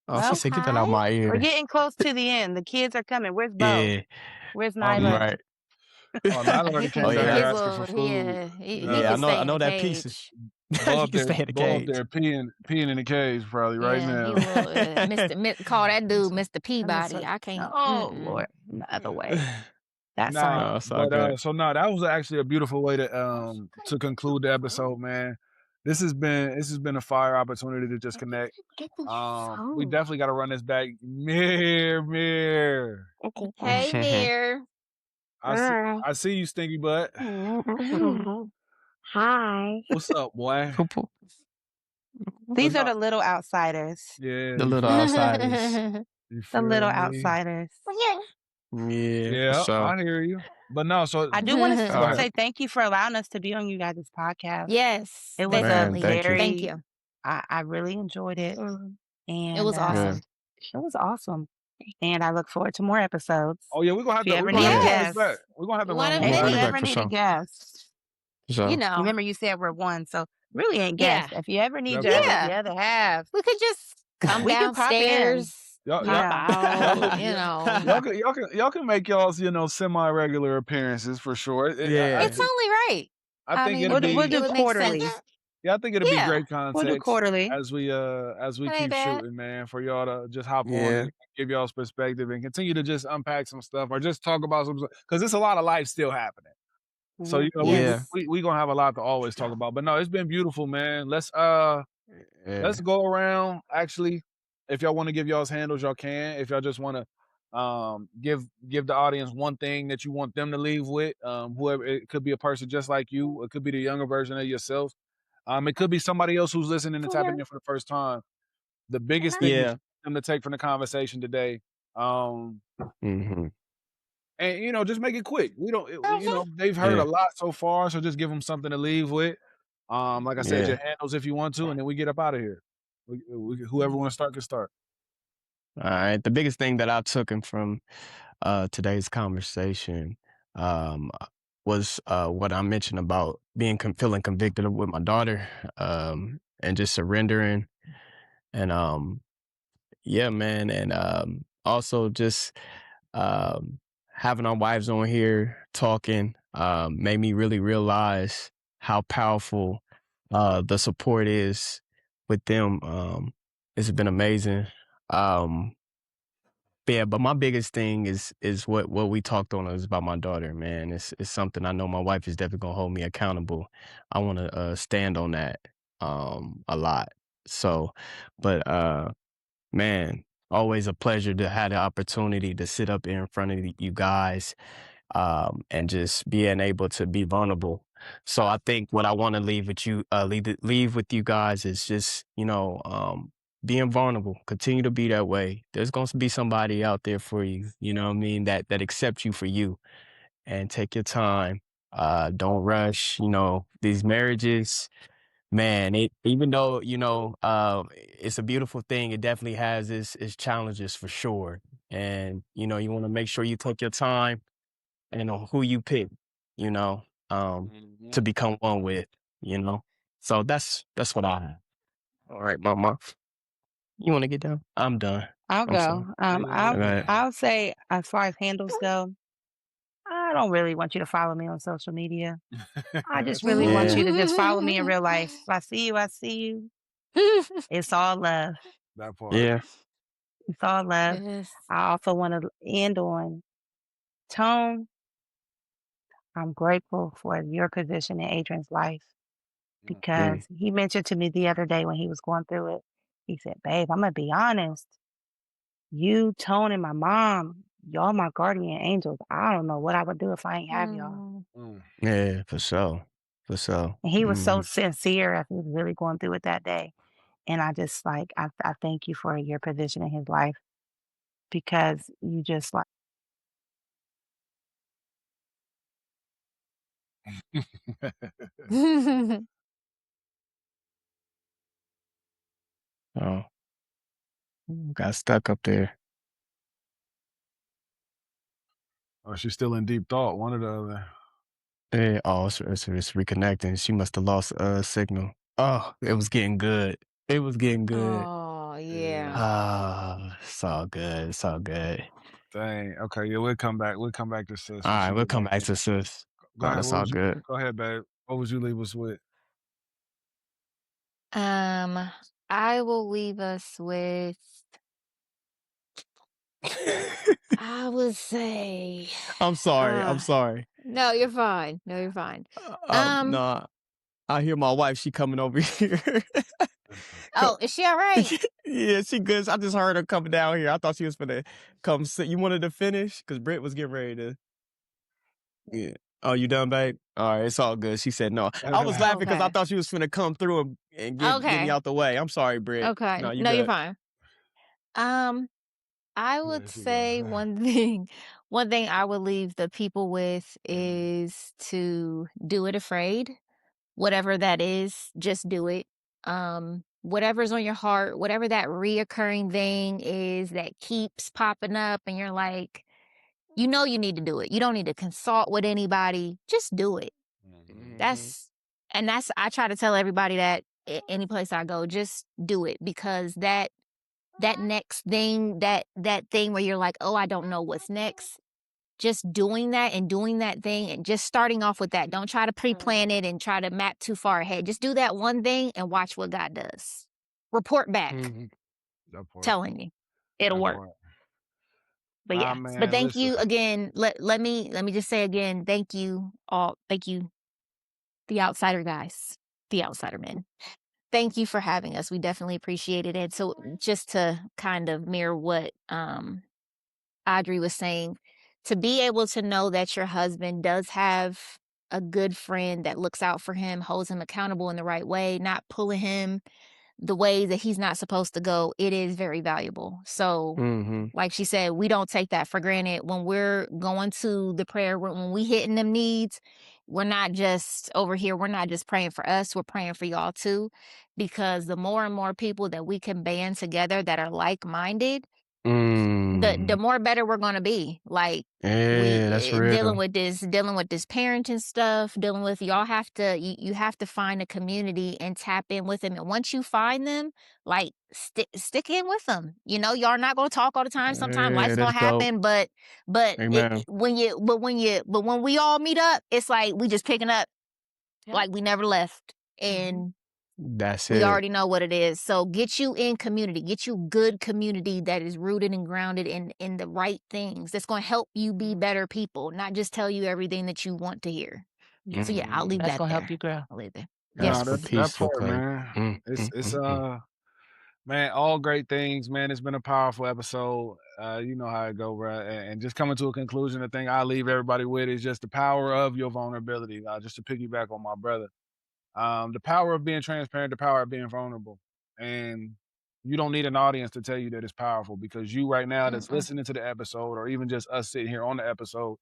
Oh, Well, she said, get that out my ear. We're getting close to the end. The kids are coming. Where's Bo? Yeah. Where's Nyla? Right. Nyla already came down here asking for food. Yeah, I know that piece. Go up there peeing in the cage probably right now. Call that dude Mr. Peabody. I can't. Oh, Lord. The other way. That's that was actually a beautiful way to conclude the episode, man. This has been a fire opportunity to just connect. We definitely got to run this back. Mirror. Okay. Hey, Mirror. I see you, stinky butt. Hi. What's up, boy? These are the little outsiders. Yeah. The little outsiders. The little outsiders. Yeah, so. I hear you. But no, so I do want to say thank you for allowing us to be on you guys' podcast. Yes. It was thank you. I really enjoyed it. And it was awesome. It was awesome. And I look forward to more episodes. Oh yeah, we're gonna have to need a guest. We're gonna have to run more. If you ever need a guest. So. You know. Remember you said we're one, so really ain't guest. If you ever need the other half. We could just come downstairs. Y'all can make y'all's semi-regular appearances for sure. It's only right. I think we'll do quarterly. Yeah, I think it'll be great content. We'll do quarterly as we keep shooting, man. For y'all to just hop on and give y'all's perspective and continue to just unpack some stuff or just talk about some stuff because there's a lot of life still happening. So we gonna have a lot to always talk about. But no, it's been beautiful, man. Let's go around actually. If y'all want to give y'all's handles, y'all can. If y'all just want to Give the audience one thing that you want them to leave with. Whoever, it could be a person just like you, it could be the younger version of yourself. It could be somebody else who's listening and tapping in for the first time. The biggest thing that you want them to take from the conversation today. And just make it quick. We don't, they've heard a lot so far, so just give them something to leave with. Like I said, your handles if you want to, and then we get up out of here. Whoever want to start can start. All right. The biggest thing that I took from today's conversation was what I mentioned about feeling convicted with my daughter, and just surrendering, and yeah, man, and also just having our wives on here talking made me really realize how powerful the support is with them. It's been amazing. Yeah, but my biggest thing is what we talked on is about my daughter, man. It's something I know my wife is definitely gonna hold me accountable. I want to stand on that a lot. So, but man, always a pleasure to have the opportunity to sit up in front of you guys and just being able to be vulnerable. So I think what I want to leave with you guys is just being vulnerable. Continue to be that way. There's going to be somebody out there for you, you know what I mean, that accepts you for you. And take your time. Don't rush. These marriages, man, even though it's a beautiful thing, it definitely has its challenges for sure. And you want to make sure you take your time and on who you pick, to become one with, So that's what I have. All right, Mama. You want to get down? I'm done. I'll go. I'll say, as far as handles go, I don't really want you to follow me on social media. I just really want you to just follow me in real life. If I see you, I see you. It's all love. That part. Yeah. It's all love. Yes. I also want to end on Tone. I'm grateful for your position in Adrian's life because he mentioned to me the other day when he was going through it, he said, babe, I'm going to be honest. You, Tone, and my mom, y'all my guardian angels. I don't know what I would do if I ain't have y'all. Yeah, for sure. For sure. And he was so sincere as he was really going through it that day. And I just I thank you for your position in his life because you just Oh, got stuck up there. Oh, she's still in deep thought. One or the other. Yeah. Oh, it's reconnecting. She must have lost signal. Oh, it was getting good. It was getting good. Oh, yeah. Ah, it's all good. It's all good. Dang. Okay. Yeah, we'll come back. We'll come back to sis. All right, we'll come back to sis. Go ahead. That's all good. Go ahead, babe. What would you leave us with? I will leave us with, I would say, I'm sorry. I'm sorry. no, you're fine. No, you're fine. No, I hear my wife. She coming over here. Oh, is she all right? Yeah, she good. I just heard her coming down here. I thought she was gonna come sit. You wanted to finish? Because Britt was getting ready to. Yeah. Oh, you done, babe? All right, it's all good. She said no. I was laughing because I thought she was finna come through and get me out the way. I'm sorry, Britt. Okay. No, you're fine. I would say one thing I would leave the people with is to do it afraid. Whatever that is, just do it. Whatever's on your heart, whatever that reoccurring thing is that keeps popping up and you're like, you need to do it. You don't need to consult with anybody. Just do it. I try to tell everybody that any place I go, just do it, because that next thing, that thing where you're like, oh, I don't know what's next. Just doing that and doing that thing and just starting off with that. Don't try to pre-plan it and try to map too far ahead. Just do that one thing and watch what God does. Report back. Telling you, it'll work. But yeah, but thank you again. Let me just say again, thank you all. Thank you, the outsider guys, the outsider men. Thank you for having us. We definitely appreciated it. So just to kind of mirror what I Audrey was saying, to be able to know that your husband does have a good friend that looks out for him, holds him accountable in the right way, not pulling him the way that he's not supposed to go, it is very valuable. So like she said, we don't take that for granted. When we're going to the prayer room, when we hitting them needs, we're not just over here, we're not just praying for us, we're praying for y'all too. Because the more and more people that we can band together that are like-minded, the more better we're gonna be. Like that's real. dealing with this parenting stuff, dealing with y'all have to you have to find a community and tap in with them. And once you find them, like stick in with them. You know, y'all not gonna talk all the time. Sometimes life's gonna happen, but when we all meet up, it's like we just picking up like we never left. And that's we already know what it is. So get you in community. Get you good community that is rooted and grounded in the right things. That's going to help you be better people, not just tell you everything that you want to hear. So yeah, I'll leave That's that gonna there. help you grow. I'll leave there. Yeah, for that peaceful part, man. It's man, all great things, man. It's been a powerful episode. You know how it go, bro. And just coming to a conclusion, the thing I leave everybody with is just the power of your vulnerability. Just to piggyback on my brother. The power of being transparent, the power of being vulnerable. And you don't need an audience to tell you that it's powerful, because you right now that's listening to the episode, or even just us sitting here on the episode,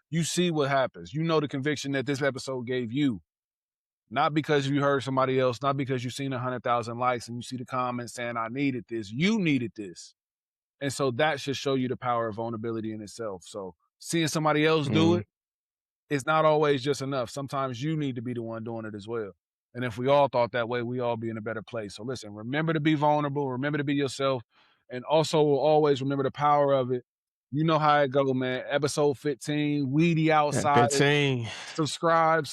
you see what happens. You know the conviction that this episode gave you. Not because you heard somebody else, not because you've seen 100,000 likes and you see the comments saying, I needed this. You needed this. And so that should show you the power of vulnerability in itself. So seeing somebody else do it, it's not always just enough. Sometimes you need to be the one doing it as well. And if we all thought that way, we all be in a better place. So listen, remember to be vulnerable, remember to be yourself, and also always remember the power of it. You know how it go, man. Episode 15, We The Outsiderzz. 15. Subscribe,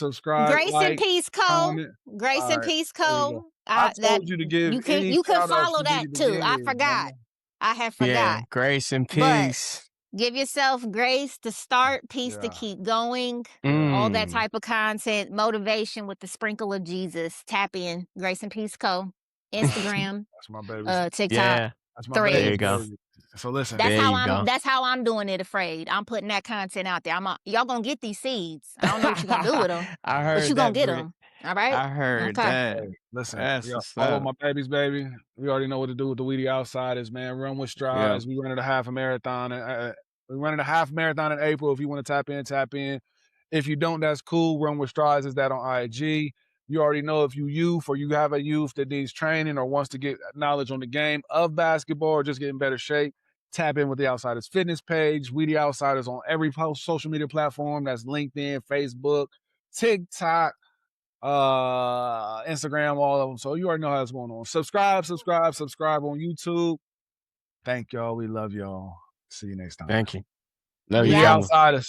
Grace like, and Peace Co. comment. Grace and Peace Co. I told you to give you can shout-outs follow you that needed to too. give, I forgot. man. I have forgot. Yeah, grace and peace. But give yourself grace to start, peace to keep going. All that type of content, motivation with the sprinkle of Jesus. Tap in. Grace and Peace Co. Instagram. That's my baby. TikTok. Yeah. That's my Threads. baby. There you go. So listen. That's how I'm doing it, Afraid. I'm putting that content out there. Y'all gonna get these seeds. I don't know what you're gonna do with them. I heard but you're gonna get them. All right? I heard that. Hey, listen, that's follow my babies, baby. We already know what to do with the We The Outsiderzz, man. Run with strides. We running a half marathon. We're running a half marathon in April. If you want to tap in, tap in. If you don't, that's cool. Run with strides is that on IG. You already know if you youth or you have a youth that needs training or wants to get knowledge on the game of basketball or just get in better shape, tap in with the Outsiderzz Fitness page. We The Outsiderzz on every social media platform. That's LinkedIn, Facebook, TikTok, Instagram, all of them. So you already know how it's going on. Subscribe on YouTube. Thank y'all. We love y'all. See you next time. Thank you. Love We you. The Outsiderzz.